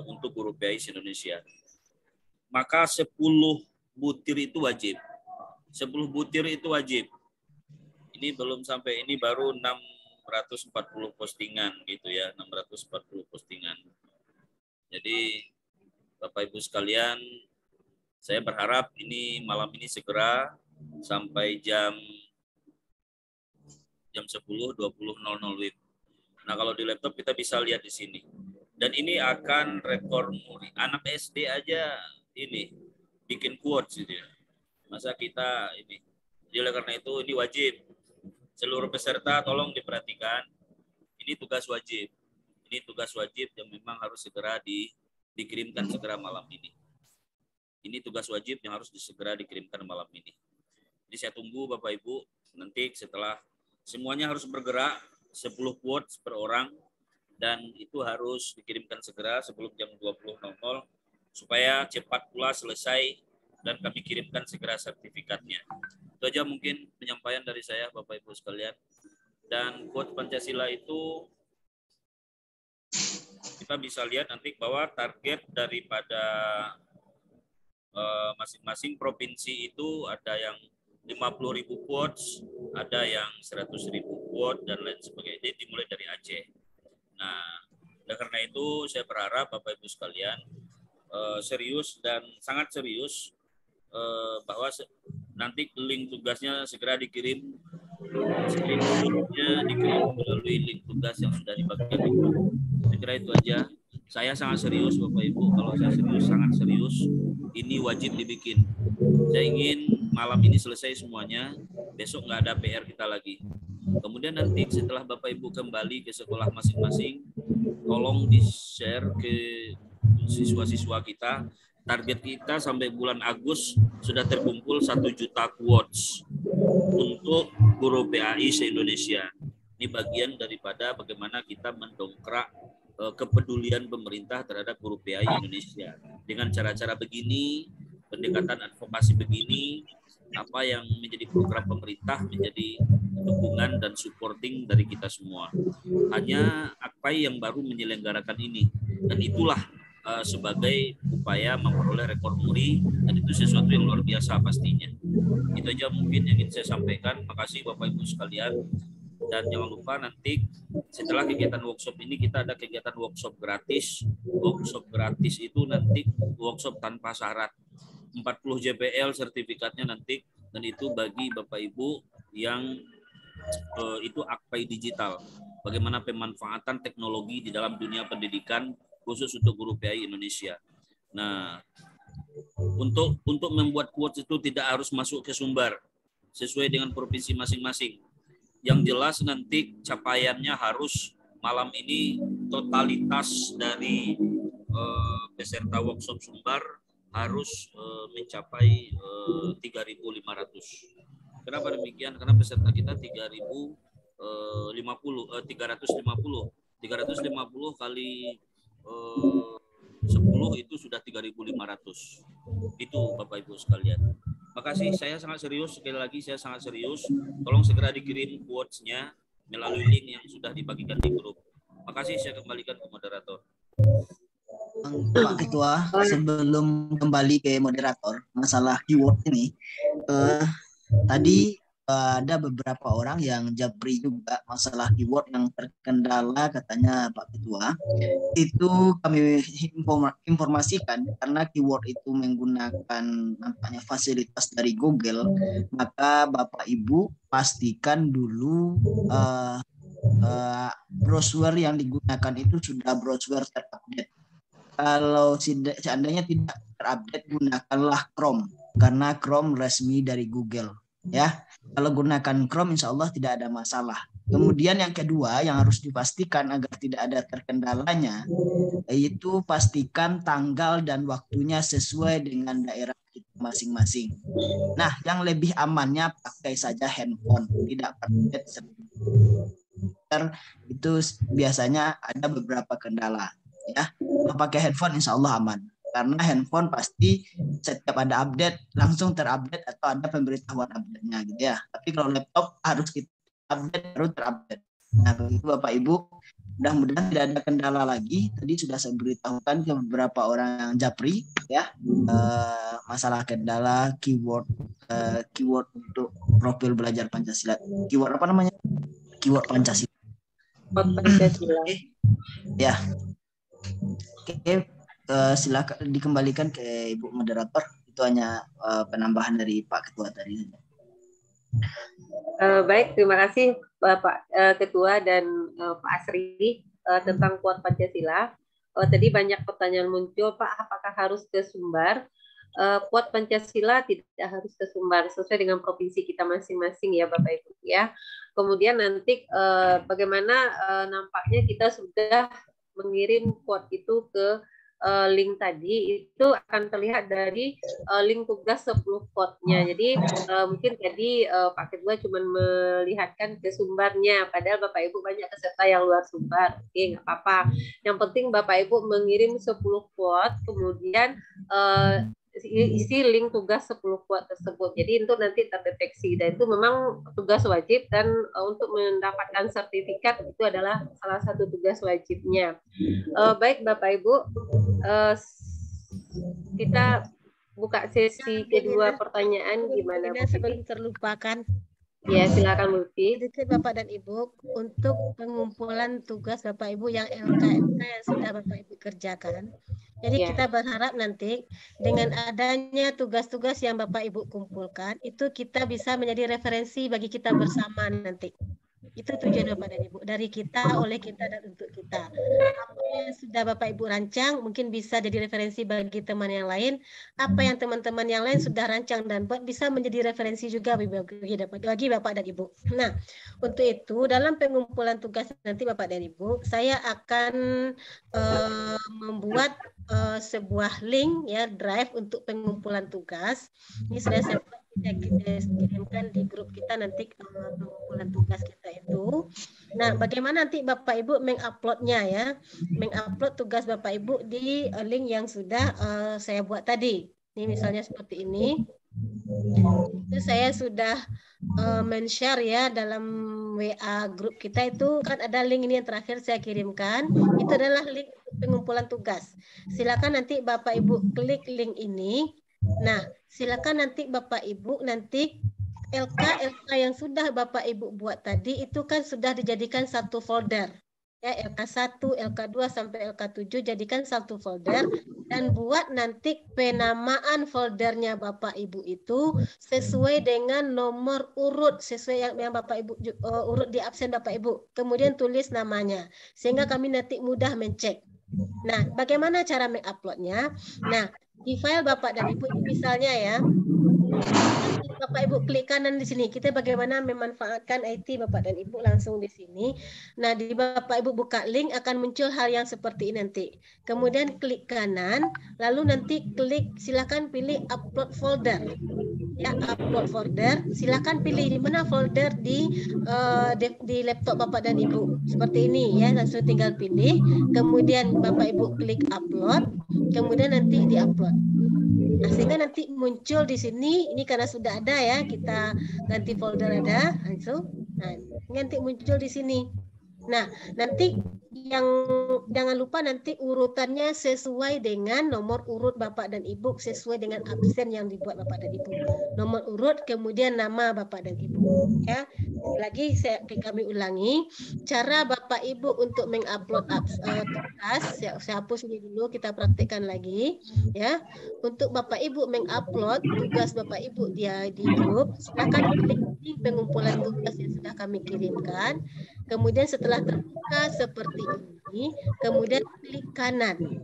untuk guru PAI se-Indonesia. Maka 10 butir itu wajib. 10 butir itu wajib. Ini belum sampai, ini baru 640 postingan gitu ya, 640 postingan. Jadi Bapak Ibu sekalian, saya berharap ini malam ini segera sampai jam 10.20.00 WIB. Nah, kalau di laptop kita bisa lihat di sini. Dan ini akan rekor muri. Anak SD aja ini bikin quotes gitu ya. Masa kita ini. Jadi oleh karena itu ini wajib. Seluruh peserta tolong diperhatikan. Ini tugas wajib. Ini tugas wajib yang memang harus segera dikirimkan segera malam ini. Ini tugas wajib yang harus segera dikirimkan malam ini. Jadi saya tunggu Bapak Ibu nanti setelah semuanya harus bergerak 10 quotes per orang dan itu harus dikirimkan segera sebelum jam 20.00 supaya cepat pula selesai dan kami kirimkan segera sertifikatnya. Itu aja mungkin penyampaian dari saya Bapak Ibu sekalian. Dan quote Pancasila itu kita bisa lihat nanti bahwa target daripada masing-masing provinsi itu ada yang 50.000 quotes, ada yang 100.000 quotes dan lain sebagainya. Jadi dimulai dari Aceh. Nah, Oleh karena itu saya berharap Bapak Ibu sekalian serius dan sangat serius bahwa nanti link tugasnya segera dikirim, screenshotnya dikirim melalui link tugas yang sudah dibagikan di grup. Saya kira itu aja. Saya sangat serius Bapak Ibu, kalau saya serius, sangat serius, ini wajib dibikin. Saya ingin malam ini selesai semuanya, besok nggak ada PR kita lagi. Kemudian nanti setelah Bapak Ibu kembali ke sekolah masing-masing, tolong di-share ke siswa-siswa kita. Target kita sampai bulan Agustus sudah terkumpul 1 juta quotes untuk guru PAI se-Indonesia. Ini bagian daripada bagaimana kita mendongkrak kepedulian pemerintah terhadap guru PAI Indonesia. Dengan cara-cara begini, pendekatan advokasi begini, apa yang menjadi program pemerintah menjadi dukungan dan supporting dari kita semua. Hanya AKPAI yang baru menyelenggarakan ini, dan itulah sebagai upaya memperoleh rekor muri, dan itu sesuatu yang luar biasa pastinya. Itu aja mungkin yang ingin saya sampaikan. Makasih Bapak Ibu sekalian, dan jangan lupa nanti setelah kegiatan workshop ini kita ada kegiatan workshop gratis. Workshop gratis itu nanti workshop tanpa syarat, 40 JPL sertifikatnya nanti, dan itu bagi Bapak Ibu yang itu AKPAI digital. Bagaimana pemanfaatan teknologi di dalam dunia pendidikan khusus untuk guru PAI Indonesia. Nah, untuk membuat quotes itu tidak harus masuk ke sumber, sesuai dengan provinsi masing-masing. Yang jelas nanti capaiannya harus malam ini totalitas dari peserta workshop sumber harus mencapai 3.500. Kenapa demikian? Karena peserta kita 350 kali 10 itu sudah 3.500. Itu Bapak Ibu sekalian. Makasih, saya sangat serius, sekali lagi saya sangat serius. Tolong segera dikirim quotes-nya melalui link yang sudah dibagikan di grup. Makasih, saya kembalikan ke moderator. Pak Ketua, sebelum kembali ke moderator, masalah keyword ini, tadi ada beberapa orang yang japri juga masalah keyword yang terkendala, katanya Pak Ketua. Itu kami informasikan karena keyword itu menggunakan nampaknya fasilitas dari Google, maka Bapak Ibu pastikan dulu browser yang digunakan itu sudah browser terupdate. Kalau seandainya tidak terupdate, gunakanlah Chrome karena Chrome resmi dari Google. Ya, kalau gunakan Chrome insya Allah tidak ada masalah. Kemudian yang kedua yang harus dipastikan agar tidak ada terkendalanya, yaitu pastikan tanggal dan waktunya sesuai dengan daerah kita masing-masing. Nah, yang lebih amannya pakai saja handphone, tidak pakai server. Itu biasanya ada beberapa kendala. Ya, pakai handphone insya Allah aman. Karena handphone pasti setiap ada update langsung terupdate atau ada pemberitahuan update-nya gitu ya. Tapi kalau laptop harus kita update baru terupdate. Nah, begitu Bapak Ibu, mudah-mudahan tidak ada kendala lagi. Tadi sudah saya beritahukan ke beberapa orang yang japri ya, masalah kendala keyword untuk profil belajar Pancasila. Keyword apa namanya? Keyword Pancasila. Pancasila. Ya. Oke. Silakan dikembalikan ke Ibu moderator. Itu hanya penambahan dari Pak Ketua tadi. Baik, terima kasih Bapak Ketua dan Pak Asri tentang kuat Pancasila. Tadi banyak pertanyaan muncul, Pak, apakah harus ke Sumbar? Kuat Pancasila tidak harus ke Sumbar, sesuai dengan provinsi kita masing-masing ya Bapak Ibu ya. Kemudian nanti bagaimana nampaknya kita sudah mengirim quote itu ke link tadi, itu akan terlihat dari link tugas 10 quote-nya. Jadi mungkin tadi Pak Ketua cuma melihatkan ke sumbernya, padahal Bapak Ibu banyak peserta yang luar sumber. Oke, nggak apa-apa. Yang penting Bapak Ibu mengirim 10 quote, kemudian isi link tugas 10 quote tersebut. Jadi itu nanti terdeteksi, dan itu memang tugas wajib, dan untuk mendapatkan sertifikat itu adalah salah satu tugas wajibnya. Baik Bapak Ibu, kita buka sesi kedua pertanyaan. Gimana? Sebelum terlupakan, Ya, silakan Lutfi. Sedikit Bapak dan Ibu, untuk pengumpulan tugas Bapak Ibu yang LKLK yang sudah Bapak Ibu kerjakan. Jadi Ya. kita berharap nanti dengan adanya tugas-tugas yang Bapak Ibu kumpulkan, itu kita bisa menjadi referensi bagi kita bersama nanti. Itu tujuan Bapak dan Ibu. Dari kita, oleh kita, dan untuk kita. Apa yang sudah Bapak Ibu rancang mungkin bisa jadi referensi bagi teman yang lain. Apa yang teman-teman yang lain sudah rancang dan buat bisa menjadi referensi juga bagi Bapak dan Ibu. Nah, untuk itu dalam pengumpulan tugas nanti Bapak dan Ibu, saya akan membuat sebuah link ya, drive untuk pengumpulan tugas. Ini sudah saya kirimkan di grup kita nanti pengumpulan tugas kita itu. Nah, bagaimana nanti Bapak Ibu menguploadnya ya, mengupload tugas Bapak Ibu di link yang sudah saya buat tadi. Ini misalnya seperti ini. Itu saya sudah men-share ya dalam WA grup kita, itu kan ada link ini yang terakhir saya kirimkan. Itu adalah link pengumpulan tugas. Silakan nanti Bapak Ibu klik link ini. Nah, silakan nanti Bapak Ibu nanti LK yang sudah Bapak Ibu buat tadi itu kan sudah dijadikan satu folder. Ya, LK1, LK2 sampai LK7 jadikan satu folder dan buat nanti penamaan foldernya Bapak Ibu itu sesuai dengan nomor urut sesuai yang Bapak Ibu urut di absen Bapak Ibu. Kemudian tulis namanya sehingga kami nanti mudah mencek. Nah, bagaimana cara menguploadnya? Nah, di file Bapak dan Ibu misalnya ya, Bapak Ibu klik kanan di sini. Kita bagaimana memanfaatkan IT Bapak dan Ibu langsung di sini. Nah, di Bapak Ibu buka link akan muncul hal yang seperti ini nanti. Kemudian klik kanan, lalu nanti klik silakan pilih upload folder. Ya, upload folder. Silakan pilih di mana folder di laptop Bapak dan Ibu. Seperti ini ya, langsung tinggal pilih. Kemudian Bapak Ibu klik upload, kemudian nanti di-upload. Nah, sehingga nanti muncul di sini, ini karena sudah ada ya, kita ganti folder ada langsung. Nah, nanti muncul di sini. Nah, nanti yang jangan lupa nanti urutannya sesuai dengan nomor urut Bapak dan Ibu, sesuai dengan absen yang dibuat Bapak dan Ibu. Nomor urut, kemudian nama Bapak dan Ibu. Ya, lagi kami ulangi, cara Bapak Ibu untuk mengupload tugas, saya hapus ini dulu, kita praktekkan lagi. Ya, untuk Bapak Ibu mengupload tugas Bapak Ibu dia di grup, silakan klik link pengumpulan tugas yang sudah kami kirimkan. Kemudian setelah terbuka seperti ini, kemudian klik kanan.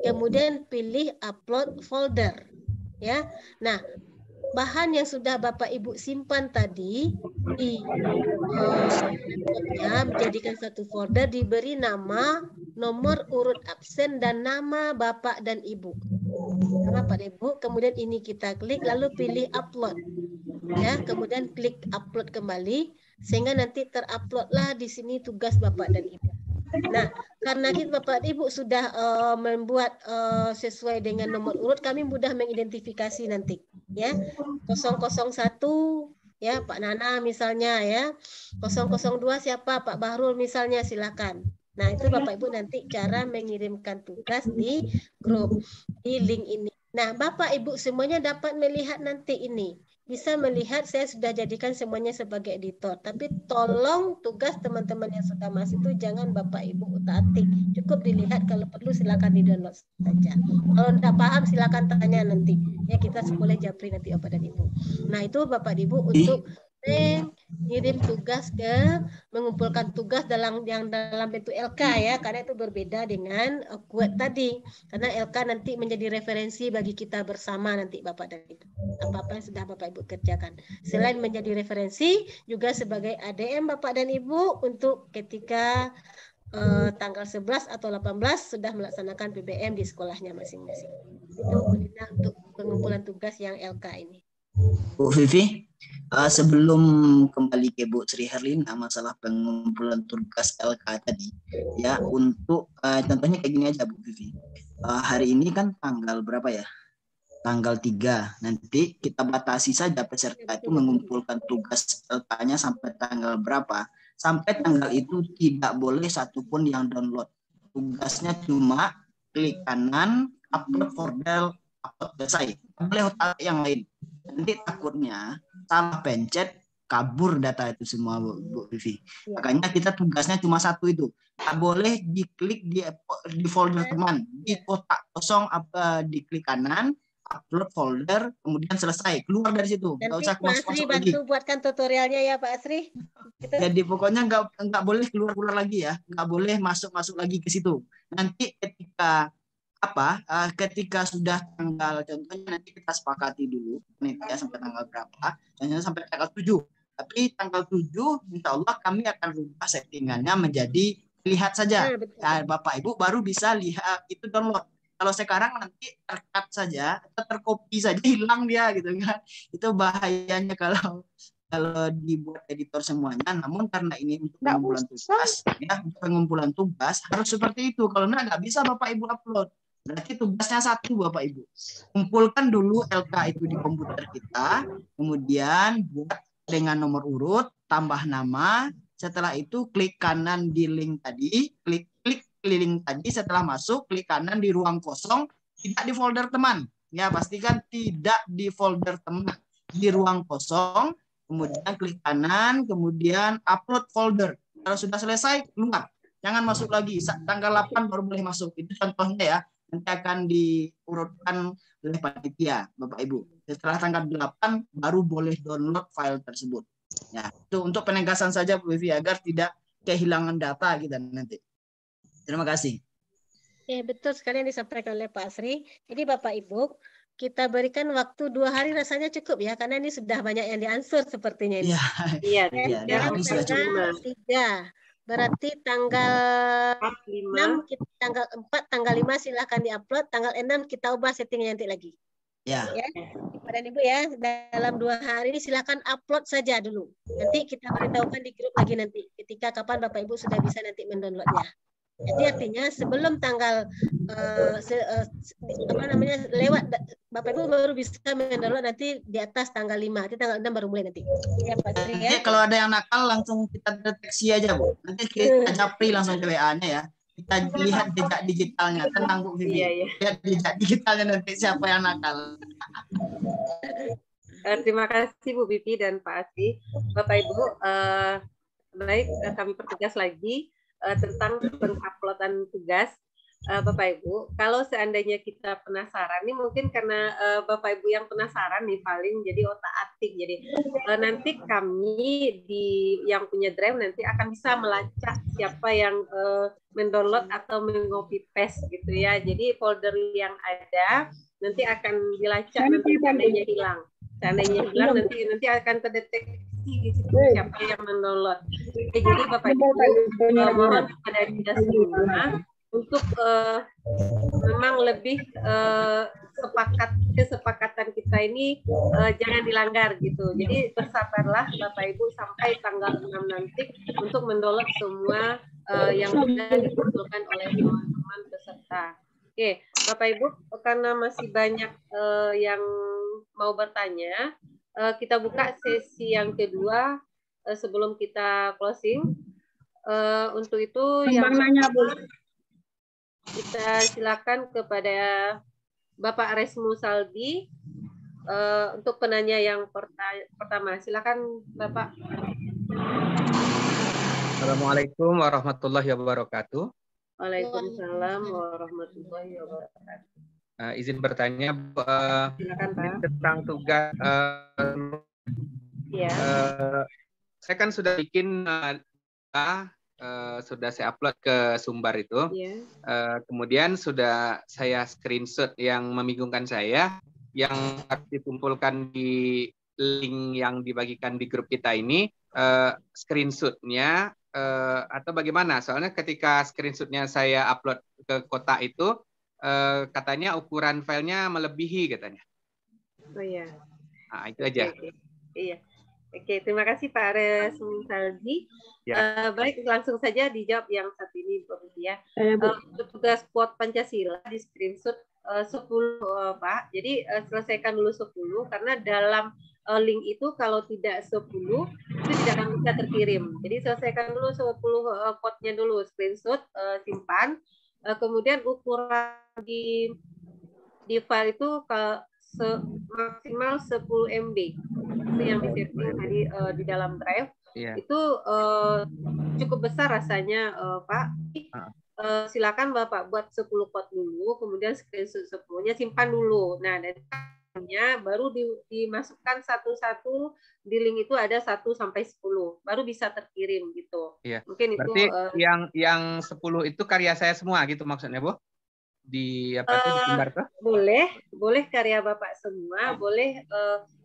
Kemudian pilih upload folder. Ya. Nah, bahan yang sudah Bapak Ibu simpan tadi di laptopnya menjadikan satu folder, diberi nama, nomor urut absen dan nama Bapak dan Ibu. Nama Bapak dan Ibu, kemudian ini kita klik lalu pilih upload. Ya, kemudian klik upload kembali sehingga nanti teruploadlah di sini tugas Bapak dan Ibu. Nah, karena kita Bapak dan Ibu sudah membuat sesuai dengan nomor urut, kami mudah mengidentifikasi nanti. Ya, 001 ya Pak Nana misalnya ya, 002 siapa Pak Bahrul misalnya, silakan. Nah, itu Bapak Ibu nanti cara mengirimkan tugas di grup, di link ini. Nah, Bapak Ibu semuanya dapat melihat nanti ini. Bisa melihat saya sudah jadikan semuanya sebagai editor. Tapi tolong tugas teman-teman yang sudah masuk itu jangan Bapak Ibu utak-atik. Cukup dilihat, kalau perlu silakan di-download saja. Kalau tidak paham silakan tanya nanti. Ya, kita boleh japri nanti Bapak dan Ibu. Nah, itu Bapak dan Ibu untuk mengirim tugas mengumpulkan tugas dalam bentuk LK ya, karena itu berbeda dengan kuat tadi, karena LK nanti menjadi referensi bagi kita bersama nanti Bapak dan Ibu, apa-apa yang sudah Bapak Ibu kerjakan, selain menjadi referensi juga sebagai ADM Bapak dan Ibu untuk ketika tanggal 11 atau 18 sudah melaksanakan PBM di sekolahnya masing-masing. Itu untuk pengumpulan tugas yang LK ini. Bu Vivi, sebelum kembali ke Bu Sri Herlina masalah pengumpulan tugas LK tadi, ya untuk contohnya kayak gini aja Bu Vivi. Hari ini kan tanggal berapa ya? Tanggal 3. Nanti kita batasi saja peserta itu mengumpulkan tugas LK-nya sampai tanggal berapa. Sampai tanggal itu tidak boleh satupun yang download. Tugasnya cuma klik kanan, upload folder, upload selesai. Tidak boleh yang lain. Nanti takutnya salah pencet kabur data itu semua Bu Vivi. Makanya kita tugasnya cuma satu itu. Nggak boleh diklik di folder teman, di kotak kosong di klik kanan, upload folder, kemudian selesai, keluar dari situ. Nggak Nanti usah Pak Asri masuk bantu lagi. buatkan tutorialnya ya Pak Asri. Gitu. Jadi pokoknya nggak boleh keluar lagi ya, nggak boleh masuk lagi ke situ. Nanti ketika sudah tanggal, contohnya nanti kita sepakati dulu nih ya sampai tanggal berapa, contohnya sampai tanggal 7. Tapi tanggal 7 insya Allah kami akan rubah settingannya menjadi lihat saja. Nah, Bapak Ibu baru bisa lihat itu download. Kalau sekarang nanti terkat saja atau tercopy saja hilang dia gitu kan. Itu bahayanya kalau dibuat editor semuanya. Namun karena ini untuk pengumpulan tugas ya, untuk pengumpulan tugas harus seperti itu. Kalau nggak bisa Bapak Ibu upload. Berarti tugasnya satu Bapak Ibu. Kumpulkan dulu LK itu di komputer kita, kemudian buat dengan nomor urut, tambah nama, setelah itu klik kanan di link tadi, klik link tadi, setelah masuk klik kanan di ruang kosong, tidak di folder teman. Ya, pastikan tidak di folder teman, di ruang kosong, kemudian klik kanan, kemudian upload folder. Kalau sudah selesai, keluar. Jangan masuk lagi, tanggal 8 baru boleh masuk. Itu contohnya ya, nanti akan diurutkan oleh panitia, Bapak Ibu. Setelah tanggal 8 baru boleh download file tersebut. Ya, itu untuk penegasan saja Bu Vivi agar tidak kehilangan data kita nanti. Terima kasih. Ya, betul sekali yang disampaikan oleh Pak Asri. Jadi Bapak Ibu, kita berikan waktu 2 hari rasanya cukup ya, karena ini sudah banyak yang diansur sepertinya ini. Iya, Sekarang tanggal 3. Berarti tanggal 6, tanggal 4, tanggal 5 silahkan diupload, tanggal 6 kita ubah settingnya nanti lagi. Ya. Bapak Ibu ya, dalam 2 hari ini silakan upload saja dulu. Nanti kita beritahukan di grup lagi nanti, ketika kapan Bapak Ibu sudah bisa nanti mendownloadnya. Jadi artinya sebelum tanggal lewat Bapak Ibu baru bisa mendownload nanti di atas tanggal 5. Nanti tanggal 6 baru mulai nanti. Ya Pak Sri ya. Kalau ada yang nakal langsung kita deteksi aja Bu. Nanti kita japri langsung ke WA-nya ya. Kita lihat jejak digitalnya. Tenang Bu Vivi. Lihat jejak digitalnya nanti siapa yang nakal. Terima kasih Bu Vivi dan Pak Asri. Bapak Ibu, baik kami pertegas lagi tentang penguploadan tugas. Bapak Ibu, kalau seandainya kita penasaran, ini mungkin karena Bapak Ibu yang penasaran nih paling jadi otak-atik. Jadi nanti kami yang punya drive nanti akan bisa melacak siapa yang mendownload atau mengcopy paste gitu ya. Jadi folder yang ada nanti akan dilacak nanti seandainya hilang. Seandainya hilang nanti akan terdeteksi di situ siapa yang mendownload. Jadi Bapak Ibu mohon kepada kita semua untuk memang lebih kesepakatan kita ini jangan dilanggar gitu. Jadi bersabarlah Bapak Ibu sampai tanggal 6 nanti untuk mendownload semua yang sudah dikumpulkan oleh teman-teman peserta. Oke, Bapak Ibu, karena masih banyak yang mau bertanya, kita buka sesi yang kedua sebelum kita closing. Untuk itu yang kita silakan kepada Bapak Resmu Saldi untuk penanya yang pertama. Silakan Bapak. Assalamualaikum warahmatullahi wabarakatuh. Waalaikumsalam warahmatullahi wabarakatuh. Izin bertanya silakan, Pak. Tentang tugas. Saya kan sudah bikin sudah saya upload ke Sumbar itu. Kemudian sudah saya screenshot yang membingungkan saya, yang harus dikumpulkan di link yang dibagikan di grup kita ini, screenshotnya atau bagaimana? Soalnya ketika screenshotnya saya upload ke kotak itu, katanya ukuran filenya melebihi katanya. Oh iya. Nah, itu aja. Iya. Oke, terima kasih Pak Resmu Saldi. Baik, langsung saja dijawab yang satu ini, Bu ya. Untuk tugas quote Pancasila di screenshot 10, Pak. Jadi selesaikan dulu 10 karena dalam link itu kalau tidak 10 itu tidak akan bisa terkirim. Jadi selesaikan dulu 10 quote-nya dulu, screenshot, simpan. Kemudian ukuran di file itu maksimal 10 MB. Itu yang disetting tadi di dalam drive. Itu cukup besar rasanya, Pak. Silakan Bapak buat 10 quote dulu, kemudian screenshot 10-nya simpan dulu. Nah, dan baru dimasukkan satu-satu di link itu ada 1 sampai 10 baru bisa terkirim gitu. Iya. Mungkin berarti itu yang 10 itu karya saya semua gitu maksudnya, Bu? Di apa tuh di Sumbar tuh? Boleh karya Bapak semua, boleh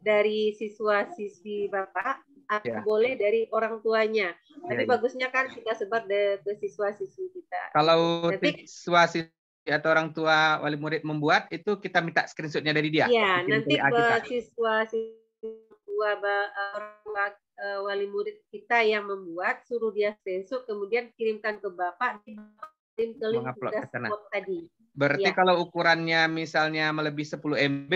dari siswa-siswi Bapak atau boleh dari orang tuanya. Tapi bagusnya kan kita sebar ke siswa-siswi kita. Kalau siswa-siswi atau orang tua wali murid membuat itu kita minta screenshotnya dari dia. Iya, nanti siswa orang tua wali murid kita yang membuat suruh dia screenshot kemudian kirimkan ke Bapak kirim ke link tugas tadi. Berarti kalau ukurannya misalnya melebihi 10 MB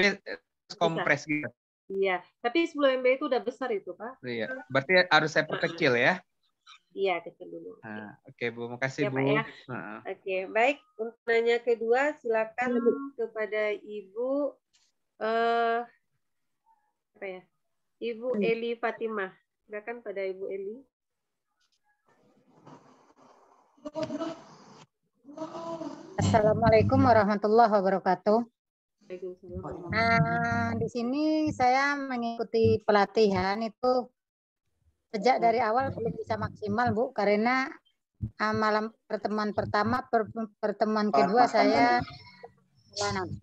kompres gitu. Iya, tapi 10 MB itu udah besar itu, Pak. Iya, berarti harus saya perkecil ya. Iya, kecil dulu. Oke, Bu. Makasih, ya, Bu. Pak, ya. Oke, baik. Untuk nanya kedua, silakan kepada Ibu apa ya? Ibu Eli Fatimah. Silakan pada Ibu Eli. Assalamualaikum warahmatullahi wabarakatuh. Waalaikumsalam. Di sini saya mengikuti pelatihan itu sejak dari awal belum bisa maksimal, Bu, karena malam pertemuan pertama, pertemuan kedua saya jalanan.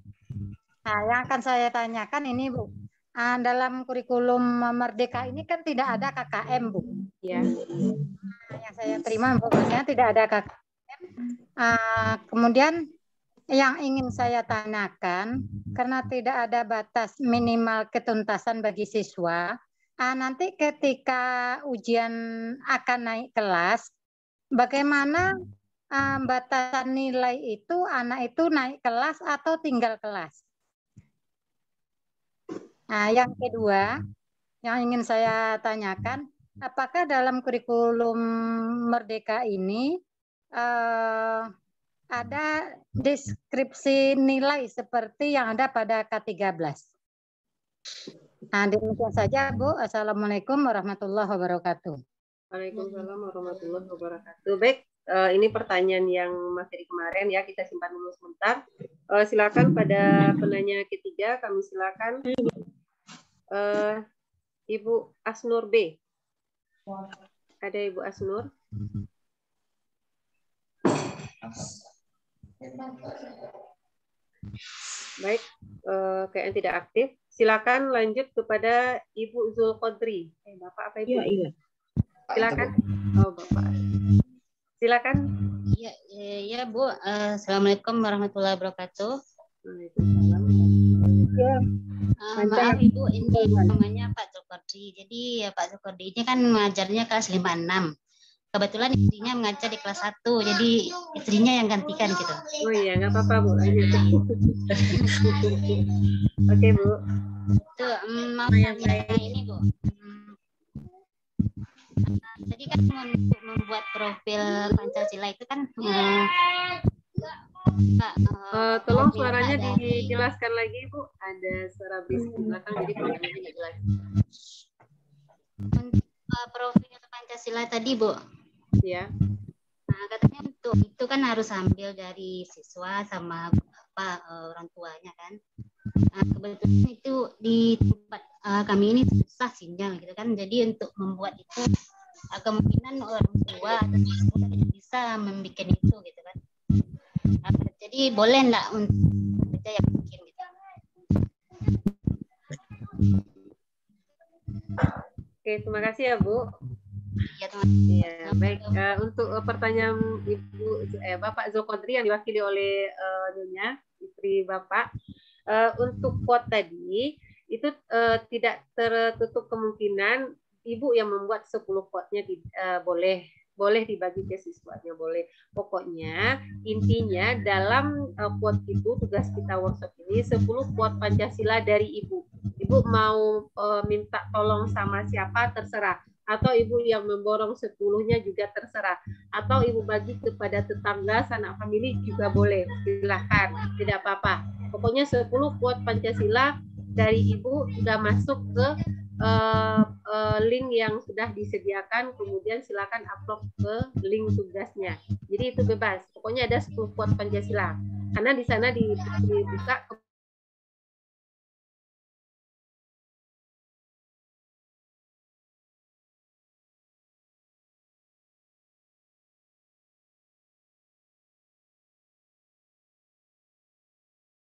Nah, yang akan saya tanyakan ini, Bu, dalam kurikulum Merdeka ini kan tidak ada KKM, Bu. Ya. Nah, yang saya terima informasinya tidak ada KKM. Kemudian yang ingin saya tanyakan, karena tidak ada batas minimal ketuntasan bagi siswa, nanti ketika ujian akan naik kelas, bagaimana batasan nilai itu anak itu naik kelas atau tinggal kelas? Nah, yang kedua, yang ingin saya tanyakan, apakah dalam kurikulum Merdeka ini ada deskripsi nilai seperti yang ada pada K13? Nah, demikian saja, Bu. Assalamualaikum warahmatullahi wabarakatuh. Waalaikumsalam warahmatullahi wabarakatuh. Baik, ini pertanyaan yang materi kemarin ya, kita simpan dulu sebentar. Silakan pada penanya ketiga, kami silakan Ibu Asnur B. Ada Ibu Asnur? Baik, kayaknya tidak aktif. Silakan lanjut kepada Ibu Zulqodri. Bapak apa Ibu? Iya. Silakan. Oh, Bapak. Silakan. Iya, Bu. Assalamualaikum warahmatullahi wabarakatuh. Waalaikumsalam. Maaf Ibu, ini namanya Pak Zulqodri. Jadi ya Pak Zulqodri ini kan mengajarnya kelas 5-6. Kebetulan istrinya mengajar di kelas 1, jadi istrinya yang gantikan gitu. Oh iya, nggak apa-apa Bu. Oke Bu. Tuh, mau tanya ini Bu. Tadi kan untuk membuat profil Pancasila itu kan tolong suaranya dijelaskan lagi Bu. Ada suara berisik di belakang jadi pertanyaannya tidak jelas. Untuk profil Pancasila tadi Bu. Ya. Nah, katanya untuk itu kan harus ambil dari siswa sama orang tuanya kan. Nah, kebetulan itu di tempat kami ini susah sinyal gitu kan. Jadi untuk membuat itu kemungkinan orang tua atau siswa tidak bisa membuat itu gitu kan. Jadi boleh enggak untuk kerja yang bikin gitu. Oke, terima kasih ya Bu. Ya, baik. Untuk pertanyaan Bapak Zulqodri yang diwakili oleh Nyonya, istri Bapak, untuk quote tadi itu tidak tertutup kemungkinan Ibu yang membuat 10 quote-nya boleh dibagi ke siswanya, boleh. Pokoknya intinya dalam quote itu tugas kita workshop ini 10 quote Pancasila dari Ibu. Ibu mau minta tolong sama siapa terserah. Atau Ibu yang memborong 10-nya juga terserah. Atau Ibu bagi kepada tetangga, sanak famili juga boleh. Silahkan, tidak apa-apa. Pokoknya 10 quote Pancasila dari Ibu sudah masuk ke link yang sudah disediakan, kemudian silakan upload ke link tugasnya. Jadi itu bebas. Pokoknya ada 10 quote Pancasila. Karena di sana dibuka